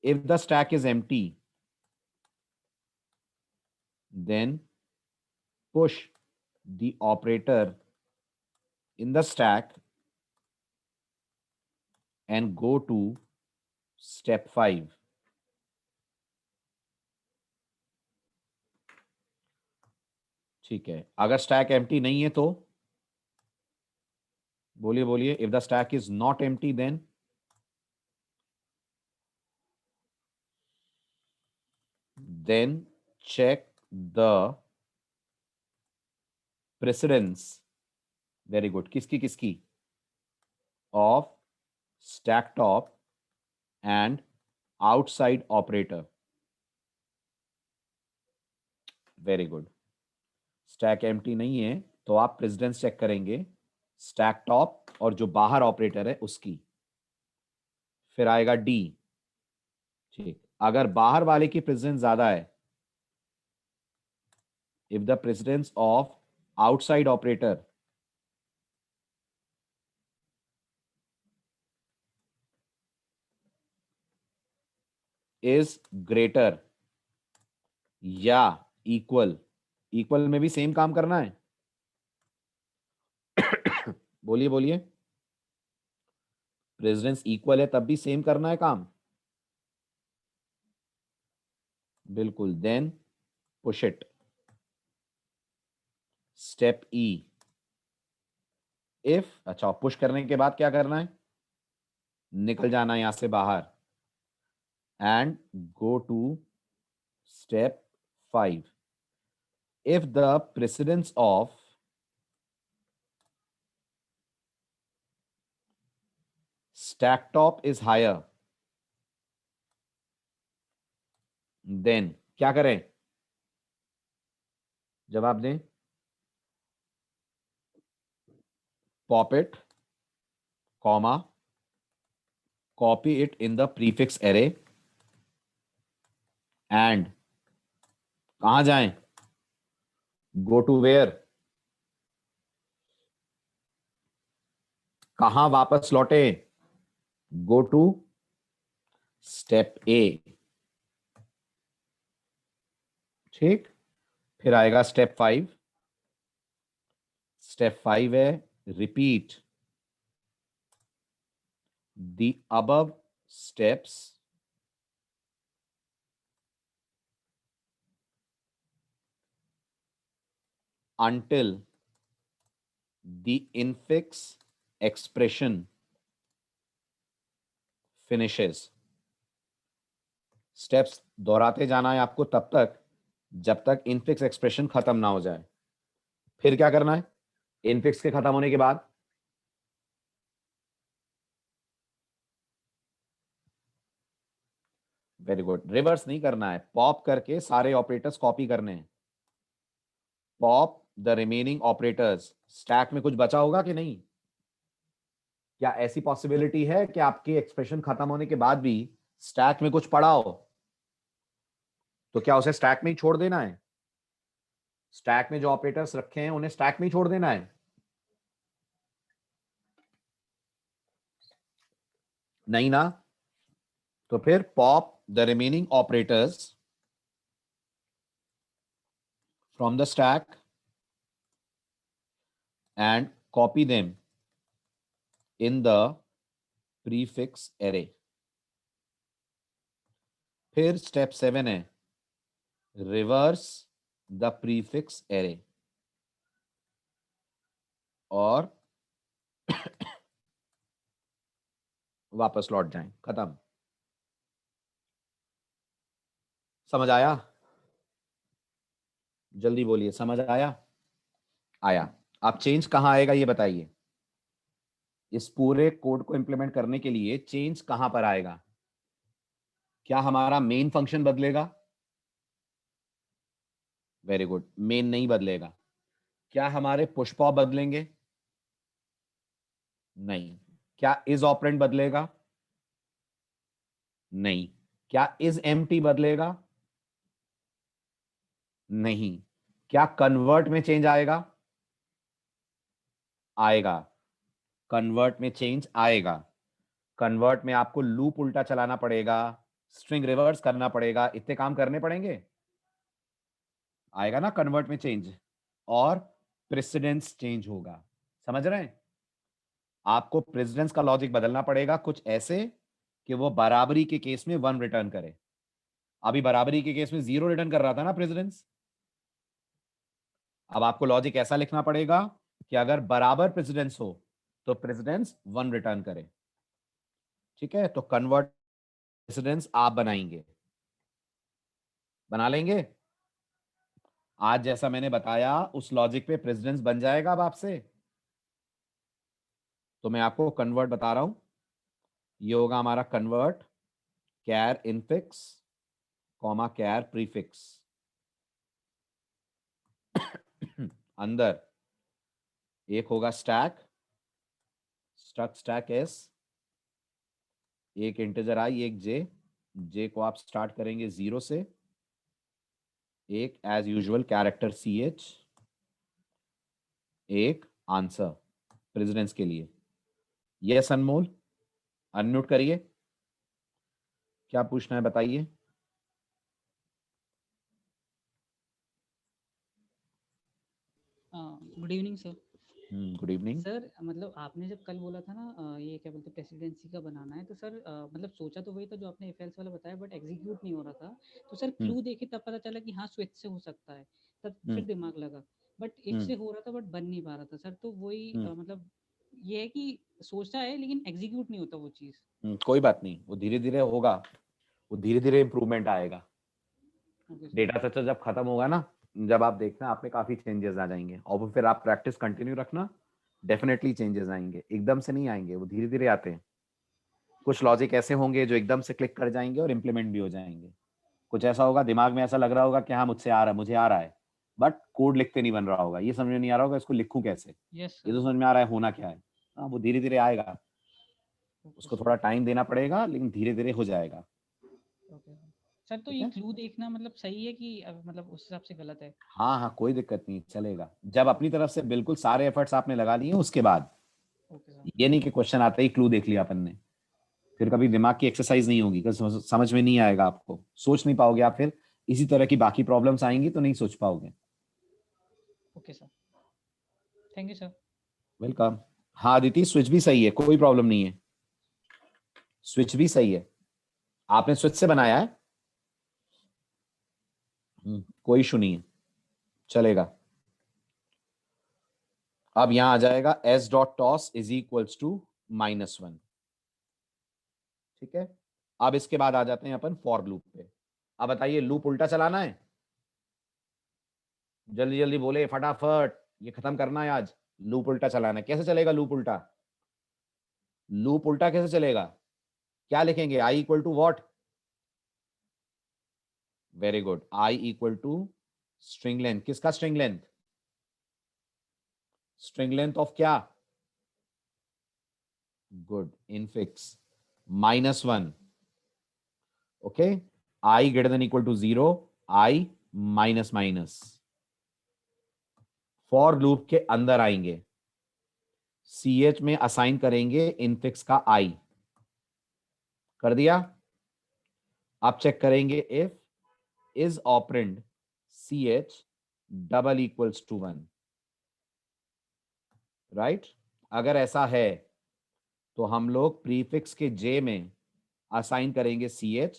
[SPEAKER 1] if the stack is empty, then push the operator in the stack and go to step 5. ठीक है. अगर स्टैक एम्प्टी नहीं है तो बोलिए. If the stack is not empty then check the precedence. Very good. किसकी of stack top and outside operator. Very good. Stack empty नहीं है तो आप प्रेसिडेंस चेक करेंगे स्टैक टॉप और जो बाहर ऑपरेटर है उसकी. फिर आएगा डी. ठीक. अगर बाहर वाले की प्रेसिडेंस ज्यादा है, if the precedence of outside operator is greater या इक्वल में भी सेम काम करना है. बोलिए. प्रेसिडेंस इक्वल है तब भी सेम करना है काम. बिल्कुल. Then push it. Step E. If अच्छा पुश करने के बाद क्या करना है? निकल जाना है यहां से बाहर and go to step 5. If the precedence of stack top is higher, then क्या करें? जवाब दें. Pop it, comma, copy it in the prefix array and कहां जाएं? Go to where? कहां वापस लौटे? Go to step A. ठीक. फिर आएगा स्टेप 5. स्टेप 5 है repeat the above steps until the infix expression finishes. Steps दोहराते जाना है आपको तब तक जब तक इनफिक्स एक्सप्रेशन खत्म ना हो जाए. फिर क्या करना है? इनफिक्स के खत्म होने के बाद वेरी गुड. रिवर्स नहीं करना है. पॉप करके सारे ऑपरेटर्स कॉपी करने हैं. Pop the remaining operators. Stack में कुछ बचा होगा कि नहीं? क्या ऐसी पॉसिबिलिटी है कि आपकी एक्सप्रेशन खत्म होने के बाद भी स्टैक में कुछ पड़ा हो? तो क्या उसे स्टैक में ही छोड़ देना है? स्टैक में जो ऑपरेटर्स रखे हैं उन्हें स्टैक में ही छोड़ देना है? नहीं ना. तो फिर pop the remaining operators from the stack and copy them in the prefix array. फिर स्टेप 7 है रिवर्स द प्रीफिक्स एरे और वापस लौट जाएं। खत्म। समझ आया? जल्दी बोलिए, समझ आया? आया। आप चेंज कहां आएगा ये बताइए। इस पूरे कोड को इंप्लीमेंट करने के लिए चेंज कहां पर आएगा? क्या हमारा मेन फंक्शन बदलेगा? वेरी गुड, मेन नहीं बदलेगा। क्या हमारे पुश पॉप बदलेंगे? नहीं। क्या इज ऑपरेंड बदलेगा? नहीं। क्या इज एम्प्टी बदलेगा? नहीं। क्या कन्वर्ट में चेंज आएगा? आएगा। कन्वर्ट में चेंज आएगा। कन्वर्ट में आपको लूप उल्टा चलाना पड़ेगा, स्ट्रिंग रिवर्स करना पड़ेगा, इतने काम करने पड़ेंगे। आएगा ना कन्वर्ट में चेंज, और प्रेसिडेंस चेंज होगा। समझ रहे हैं? आपको प्रेसिडेंस का लॉजिक बदलना पड़ेगा कुछ ऐसे कि वो बराबरी के केस में 1 रिटर्न करे। अभी बराबरी के केस में 0 रिटर्न कर रहा था ना प्रेसिडेंस। अब आपको लॉजिक ऐसा लिखना पड़ेगा कि अगर बराबर प्रेसिडेंस हो तो प्रेसिडेंस 1 रिटर्न करे। ठीक है, तो कन्वर्ट प्रेसिडेंस आप बनाएंगे, बना लेंगे। आज जैसा मैंने बताया उस लॉजिक पे प्रेसिडेंस बन जाएगा अब आपसे। तो मैं आपको कन्वर्ट बता रहा हूं। ये होगा हमारा कन्वर्ट कैर इनफिक्स कॉमा कैर प्रीफिक्स। अंदर एक होगा स्टैक, स्ट्रक्ट स्टैक एस, एक इंटीजर आई, एक जे। जे को आप स्टार्ट करेंगे 0 से, एक एज यूजुअल कैरेक्टर CH, एक आंसर प्रेसिडेंस के लिए। यस अनमोल, अनम्यूट करिए। क्या पूछना है बताइए।
[SPEAKER 2] Good evening sir.
[SPEAKER 1] Good evening.
[SPEAKER 2] Sir मतलब आपने जब कल बोला था ना ये क्या बोलते हैं प्रेसिडेंसी का बनाना है, तो सर मतलब सोचा तो वही था जो आपने इफ एल्स वाला बताया, बट एग्जीक्यूट नहीं हो रहा था। तो सर क्लू देखे तब पता चला कि हाँ स्विच से हो सकता है, तब फिर दिमाग लगा। बट इफ से हो रहा था बट बन नहीं पा रहा था सर। तो वही मतलब ये है कि सोचता है लेकिन एग्जीक्यूट नहीं होता वो चीज़।
[SPEAKER 1] कोई बात नहीं, वो धीरे धीरे होगा, वो धीरे धीरे इंप्रूवमेंट आएगा। डेटा स्ट्रक्चर जब खत्म होगा ना, जब आप देखना आप में काफी चेंजेस आ जाएंगे, और वो फिर आप प्रैक्टिस कंटिन्यू रखना, डेफिनेटली चेंजेस आएंगे। एकदम से नहीं आएंगे, वो धीरे धीरे आते हैं। कुछ लॉजिक ऐसे होंगे जो एकदम से क्लिक कर जाएंगे और इम्प्लीमेंट भी हो जाएंगे। कुछ ऐसा होगा दिमाग में ऐसा लग रहा होगा कि हाँ मुझसे आ रहा है, मुझे आ रहा है, बट कोड लिखते नहीं बन रहा होगा, ये समझ में नहीं आ रहा होगा इसको लिखूं कैसे। ये तो समझ में आ रहा है होना क्या है। हाँ, वो धीरे धीरे आएगा, उसको थोड़ा टाइम देना पड़ेगा, लेकिन धीरे धीरे हो जाएगा।
[SPEAKER 2] सर तो
[SPEAKER 1] ठीक
[SPEAKER 2] ये
[SPEAKER 1] है,
[SPEAKER 2] क्लू देखना मतलब सही है कि मतलब उस हिसाब से गलत है?
[SPEAKER 1] हाँ हाँ कोई दिक्कत नहीं, चलेगा। जब अपनी तरफ से बिल्कुल सारे एफर्ट्स आपने लगा लिए उसके बाद। ये नहीं कि क्वेश्चन आते ही क्लू देख लिया अपन ने, फिर कभी दिमाग की एक्सरसाइज नहीं होगी, समझ में नहीं आएगा, आपको सोच नहीं पाओगे आप, फिर इसी तरह की बाकी प्रॉब्लम्स आएंगी तो नहीं सोच पाओगे।
[SPEAKER 2] Okay sir, thank you sir.
[SPEAKER 1] Welcome. हाँ अदिति, स्विच भी सही है, कोई प्रॉब्लम नहीं है, स्विच भी सही है। आपने स्विच से बनाया है, कोई इशू नहीं है, चलेगा। अब यहां आ जाएगा s dot TOS is equals to -1। ठीक है, अब इसके बाद आ जाते हैं अपन फॉर लूप पे। अब बताइए लूप उल्टा चलाना है? जल्दी जल्दी बोले फटाफट, ये खत्म करना है आज। लूप उल्टा चलाना है, कैसे चलेगा लूप उल्टा? लूप उल्टा कैसे चलेगा? क्या लिखेंगे? i equal to what? Very good, i equal to string length. किसका string length? String length of क्या? Good, infix -1। Okay, i greater than equal to 0, i minus minus. For loop के अंदर आएंगे, CH में असाइन करेंगे infix का i। कर दिया। आप चेक करेंगे if is operand CH double equals to 1, right. अगर ऐसा है तो हम लोग प्रीफिक्स के जे में असाइन करेंगे CH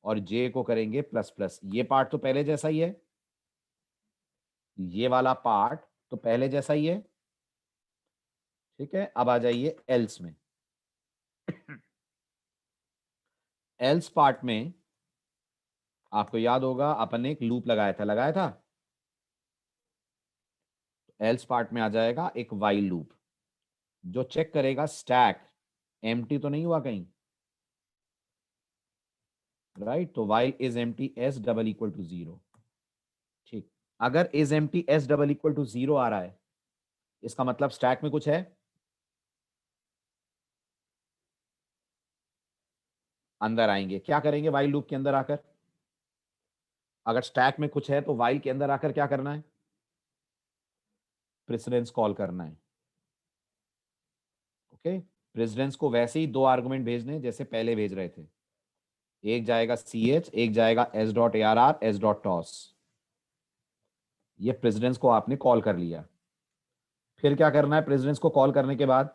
[SPEAKER 1] और जे को करेंगे प्लस प्लस। ये पार्ट तो पहले जैसा ही है, ये वाला पार्ट तो पहले जैसा ही है, ठीक है। अब आ जाइए एल्स में। एल्स पार्ट में आपको याद होगा अपन ने एक लूप लगाया था। एल्स पार्ट में आ जाएगा एक वाइल लूप जो चेक करेगा स्टैक एम्प्टी तो नहीं हुआ कहीं, राइट। तो while is empty S double equal to 0, ठीक। अगर is empty S double equal to 0 आ रहा है, इसका मतलब स्टैक में कुछ है। अंदर आएंगे, क्या करेंगे वाइल लूप के अंदर आकर? अगर स्टैक में कुछ है तो वाइल के अंदर आकर क्या करना है? प्रेसिडेंस कॉल करना है, ओके। प्रेसिडेंस को वैसे ही दो आर्गुमेंट भेजने जैसे पहले भेज रहे थे। एक जाएगा CH, एक जाएगा S dot ARR, S dot toss. ये प्रेसिडेंस को आपने कॉल कर लिया। फिर क्या करना है प्रेसिडेंस को कॉल करने के बाद?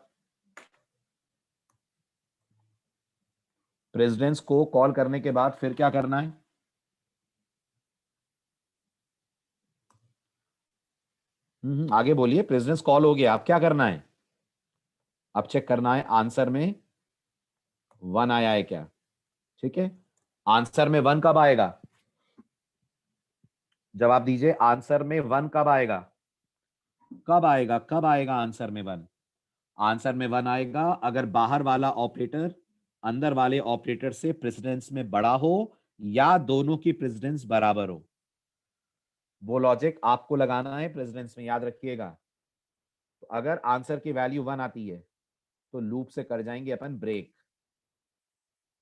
[SPEAKER 1] प्रेसिडेंस को कॉल करने के बाद फिर क्या करना है? आगे बोलिए। प्रेसिडेंस कॉल हो गया, अब क्या करना है? अब चेक करना है आंसर में 1 आया है क्या, ठीक है। आंसर में 1 कब आएगा? जवाब दीजिए, आंसर में 1 कब आएगा? कब आएगा, कब आएगा आंसर में 1? आंसर में 1 आएगा अगर बाहर वाला ऑपरेटर अंदर वाले ऑपरेटर से प्रेसिडेंस में बड़ा हो या दोनों की प्रेसिडेंस बराबर हो। वो लॉजिक आपको लगाना है प्रेसिडेंस में, याद रखिएगा। तो अगर आंसर की वैल्यू 1 आती है तो लूप से कर जाएंगे अपन ब्रेक,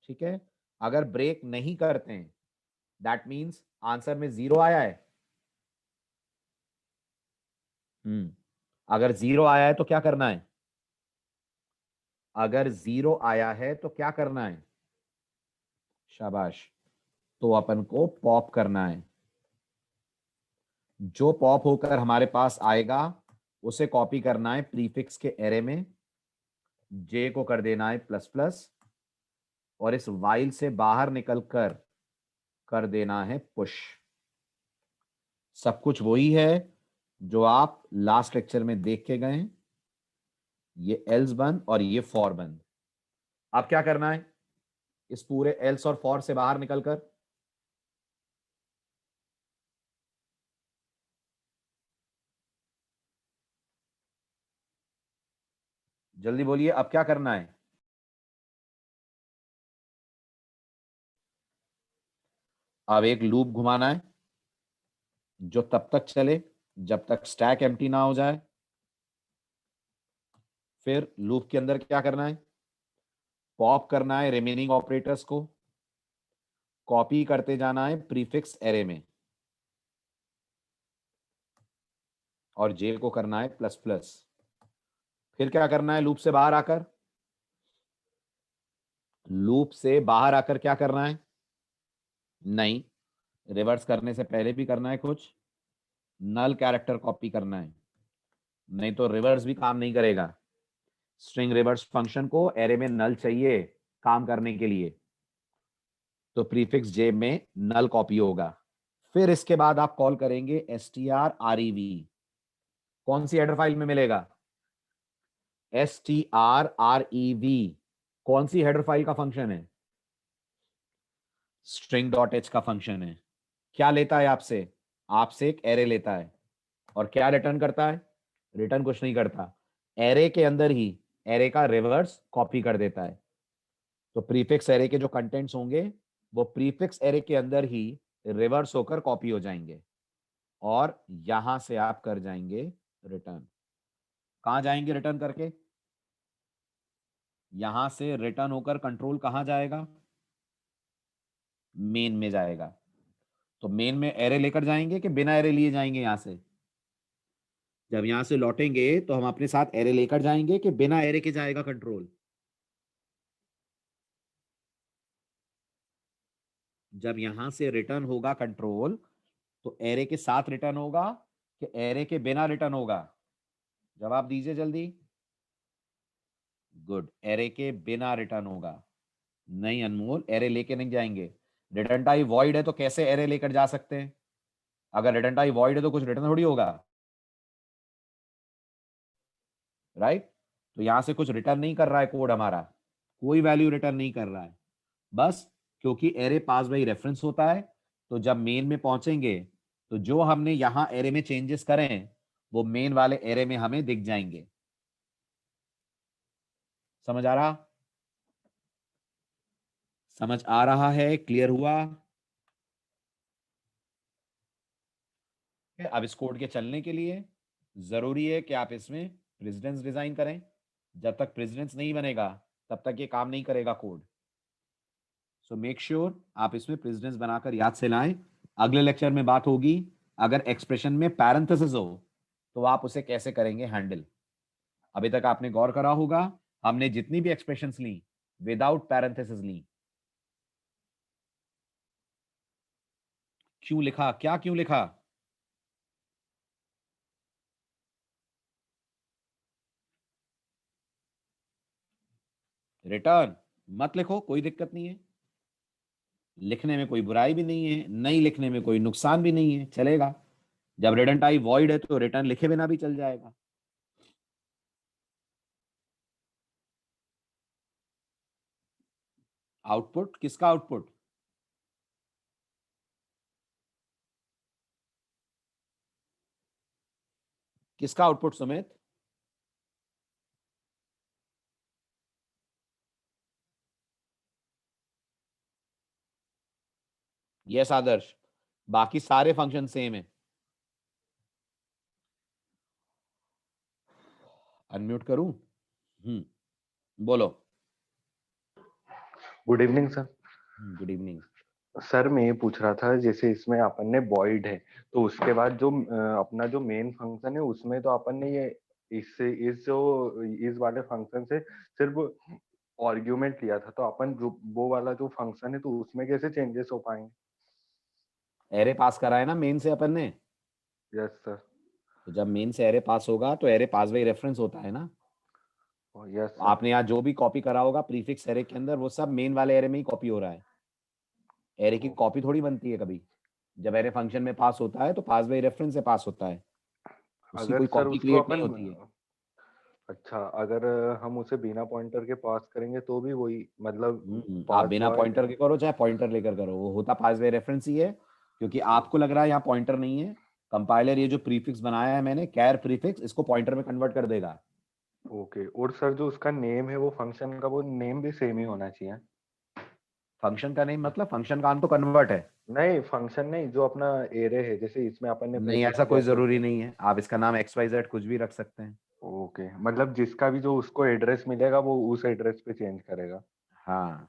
[SPEAKER 1] ठीक है। अगर ब्रेक नहीं करते हैं दैट मींस आंसर में 0 आया है। अगर 0 आया है तो क्या करना है? अगर 0 आया है तो क्या करना है? शाबाश। तो अपन को पॉप करना है। जो पॉप होकर हमारे पास आएगा उसे कॉपी करना है प्रीफिक्स के एरे में, जे को कर देना है प्लस प्लस और इस वाइल से बाहर निकलकर कर देना है पुश। सब कुछ वही है जो आप लास्ट लेक्चर में देख के गए हैं। ये एल्स बंद और ये फॉर बंद। अब क्या करना है? इस पूरे एल्स और फॉर से बाहर निकलकर जल्दी बोलिए, अब क्या करना है? अब एक लूप घुमाना है जो तब तक चले जब तक स्टैक एम्प्टी ना हो जाए। फिर लूप के अंदर क्या करना है? पॉप करना है रिमेनिंग ऑपरेटर्स को, कॉपी करते जाना है प्रीफिक्स एरे में और जे को करना है प्लस प्लस। फिर क्या करना है लूप से बाहर आकर? लूप से बाहर आकर क्या करना है? नहीं, रिवर्स करने से पहले भी करना है कुछ, नल कैरेक्टर कॉपी करना है, नहीं तो रिवर्स भी काम नहीं करेगा। स्ट्रिंग रिवर्स फंक्शन को एरे में नल चाहिए काम करने के लिए, तो प्रीफिक्स जे में नल कॉपी होगा। फिर इसके बाद आप कॉल करेंगे strrev। कौन सी हेडर फाइल में मिलेगा? strrev। कौन सी हेडर फाइल का फंक्शन है? string.h का फंक्शन है। क्या लेता है आपसे? आपसे एक एरे लेता है और क्या रिटर्न करता है? रिटर्न कुछ नहीं करता, एरे के अंदर ही एरे का रिवर्स कॉपी कर देता है। तो प्रीफिक्स एरे के जो कंटेंट्स होंगे वो प्रीफिक्स एरे के अंदर ही रिवर्स होकर कॉपी हो जाएंगे और यहां से आप कर जाएंगे रिटर्न। कहां जाएंगे रिटर्न करके? यहां से रिटर्न होकर कंट्रोल कहां जाएगा? मेन में जाएगा। तो मेन में एरे लेकर जाएंगे कि बिना एरे लिए जाएंगे? यहां से जब यहां से लौटेंगे तो हम अपने साथ एरे लेकर जाएंगे कि बिना एरे के जाएगा कंट्रोल? जब यहां से रिटर्न होगा कंट्रोल तो एरे के साथ रिटर्न होगा कि एरे के बिना रिटर्न होगा? जवाब दीजिए जल्दी। गुड, एरे के बिना रिटर्न होगा। नहीं अनमोल, एरे लेके नहीं जाएंगे। रिटर्न टाइप वॉइड है तो कैसे एरे लेकर जा सकते हैं? अगर रिटर्न टाइप वॉइड है तो कुछ रिटर्न थोड़ी होगा, राइट? तो यहां से कुछ रिटर्न नहीं कर रहा है कोड हमारा, कोई वैल्यू रिटर्न नहीं कर रहा है। बस क्योंकि एरे पास बाई रेफरेंस होता है, तो जब मेन में पहुंचेंगे तो जो हमने यहां एरे में चेंजेस करें वो मेन वाले एरे में हमें दिख जाएंगे। समझ आ रहा? समझ आ रहा है? क्लियर हुआ? अब इस कोड के चलने के लिए जरूरी है कि आप इसमें प्रेसिडेंस डिजाइन करें। जब तक प्रेसिडेंस नहीं बनेगा तब तक ये काम नहीं करेगा कोड। सो मेक श्योर आप इसमें प्रेसिडेंस बनाकर याद से लाएं। अगले लेक्चर में बात होगी अगर एक्सप्रेशन में पैरेंथेसिस हो तो आप उसे कैसे करेंगे हैंडल। अभी तक आपने गौर करा होगा हमने जितनी भी एक्सप्रेशंस ली विदाउट पैरेंथेसिस ली। क्यों लिखा? क्या क्यों लिखा? रिटर्न मत लिखो, कोई दिक्कत नहीं है, लिखने में कोई बुराई भी नहीं है, नहीं लिखने में कोई नुकसान भी नहीं है, चलेगा। जब रिटर्न टाइप वॉइड है तो रिटर्न लिखे बिना भी चल जाएगा। आउटपुट किसका? आउटपुट किसका? आउटपुट सुमित? यस आदर्श, बाकी सारे फंक्शन सेम है। अनम्यूट करूं? बोलो।
[SPEAKER 3] Good evening sir.
[SPEAKER 1] Good evening.
[SPEAKER 3] Sir मैं ये पूछ रहा था, जैसे इसमें अपन ने वॉइड है तो उसके बाद जो अपना जो मेन फंक्शन है उसमें तो अपन ने ये इस वाले फंक्शन से सिर्फ आर्ग्यूमेंट लिया था, तो अपन जो वो वाला जो फंक्शन है तो उसमें कैसे चेंजेस हो पाएंगे?
[SPEAKER 1] एरे पास करा है ना मेन से अपन ने,
[SPEAKER 3] यस सर।
[SPEAKER 1] तो जब मेन से एरे पास होगा तो एरे पास बाई रेफरेंस होता है ना।
[SPEAKER 3] यस
[SPEAKER 1] तो
[SPEAKER 3] सर।
[SPEAKER 1] आपने यहाँ जो भी कॉपी करा होगा प्रीफिक्स एरे के अंदर वो सब मेन वाले एरे में ही कॉपी हो रहा है। एरे की कॉपी थोड़ी बनती है कभी। जब एरे फंक्शन में पास होता है तो पास बाई रेफरेंस से पास होता है, उसकी
[SPEAKER 3] अगर
[SPEAKER 1] कोई
[SPEAKER 3] सर
[SPEAKER 1] कॉपी
[SPEAKER 3] उसको
[SPEAKER 1] क्रिएट नहीं
[SPEAKER 3] अपन
[SPEAKER 1] होती है।
[SPEAKER 3] अच्छा, अगर हम उसे बिना पॉइंटर के पास करेंगे तो भी वही मतलब
[SPEAKER 1] आप
[SPEAKER 3] पास
[SPEAKER 1] बिना
[SPEAKER 3] हुआ
[SPEAKER 1] पॉइंटर
[SPEAKER 3] या?
[SPEAKER 1] के करो चाहे पॉइंटर लेकर करो, वो होता पास बाय रेफरेंस ही है। क्योंकि आपको लग रहा है यहाँ पॉइंटर नहीं है, कंपाइलर ये जो प्रीफिक्स बनाया है मैंने कैर प्रीफिक्स, इसको पॉइंटर में कन्वर्ट कर देगा।
[SPEAKER 3] ओके, और सर जो उसका नेम है वो फंक्शन का वो नेम भी सेम ही होना चाहिए?
[SPEAKER 1] फंक्शन का नेम मतलब फंक्शन का नाम तो कन्वर्ट है।
[SPEAKER 3] नहीं फंक्शन नहीं, जो अपना एरे है जैसे इसमें अपन ने
[SPEAKER 1] नहीं
[SPEAKER 3] प्रीफिक्स
[SPEAKER 1] ऐसा
[SPEAKER 3] लिया
[SPEAKER 1] कोई
[SPEAKER 3] तो।
[SPEAKER 1] जरूरी नहीं है, आप इसका नाम XYZ कुछ भी रख सकते हैं।
[SPEAKER 3] ओके, मतलब जिसका भी जो उसको एड्रेस मिलेगा वो उस एड्रेस पे चेंज करेगा।
[SPEAKER 1] हाँ,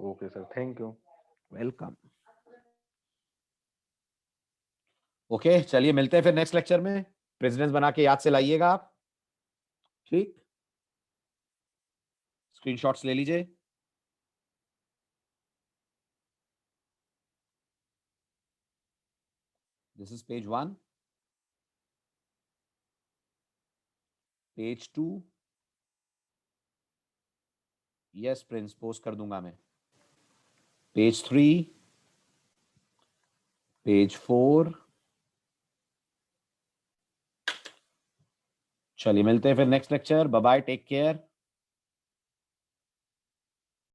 [SPEAKER 3] okay sir, thank you.
[SPEAKER 1] Welcome. Okay चलिए मिलते हैं फिर नेक्स्ट लेक्चर में। प्रेसिडेंस बना के याद से लाइएगा आप, ठीक? स्क्रीनशॉट्स ले लीजिए। This is page 1, page 2। Yes Prince, post कर दूंगा मैं। Page 3, page 4। चलिए मिलते हैं फिर next lecture. Bye bye, take care.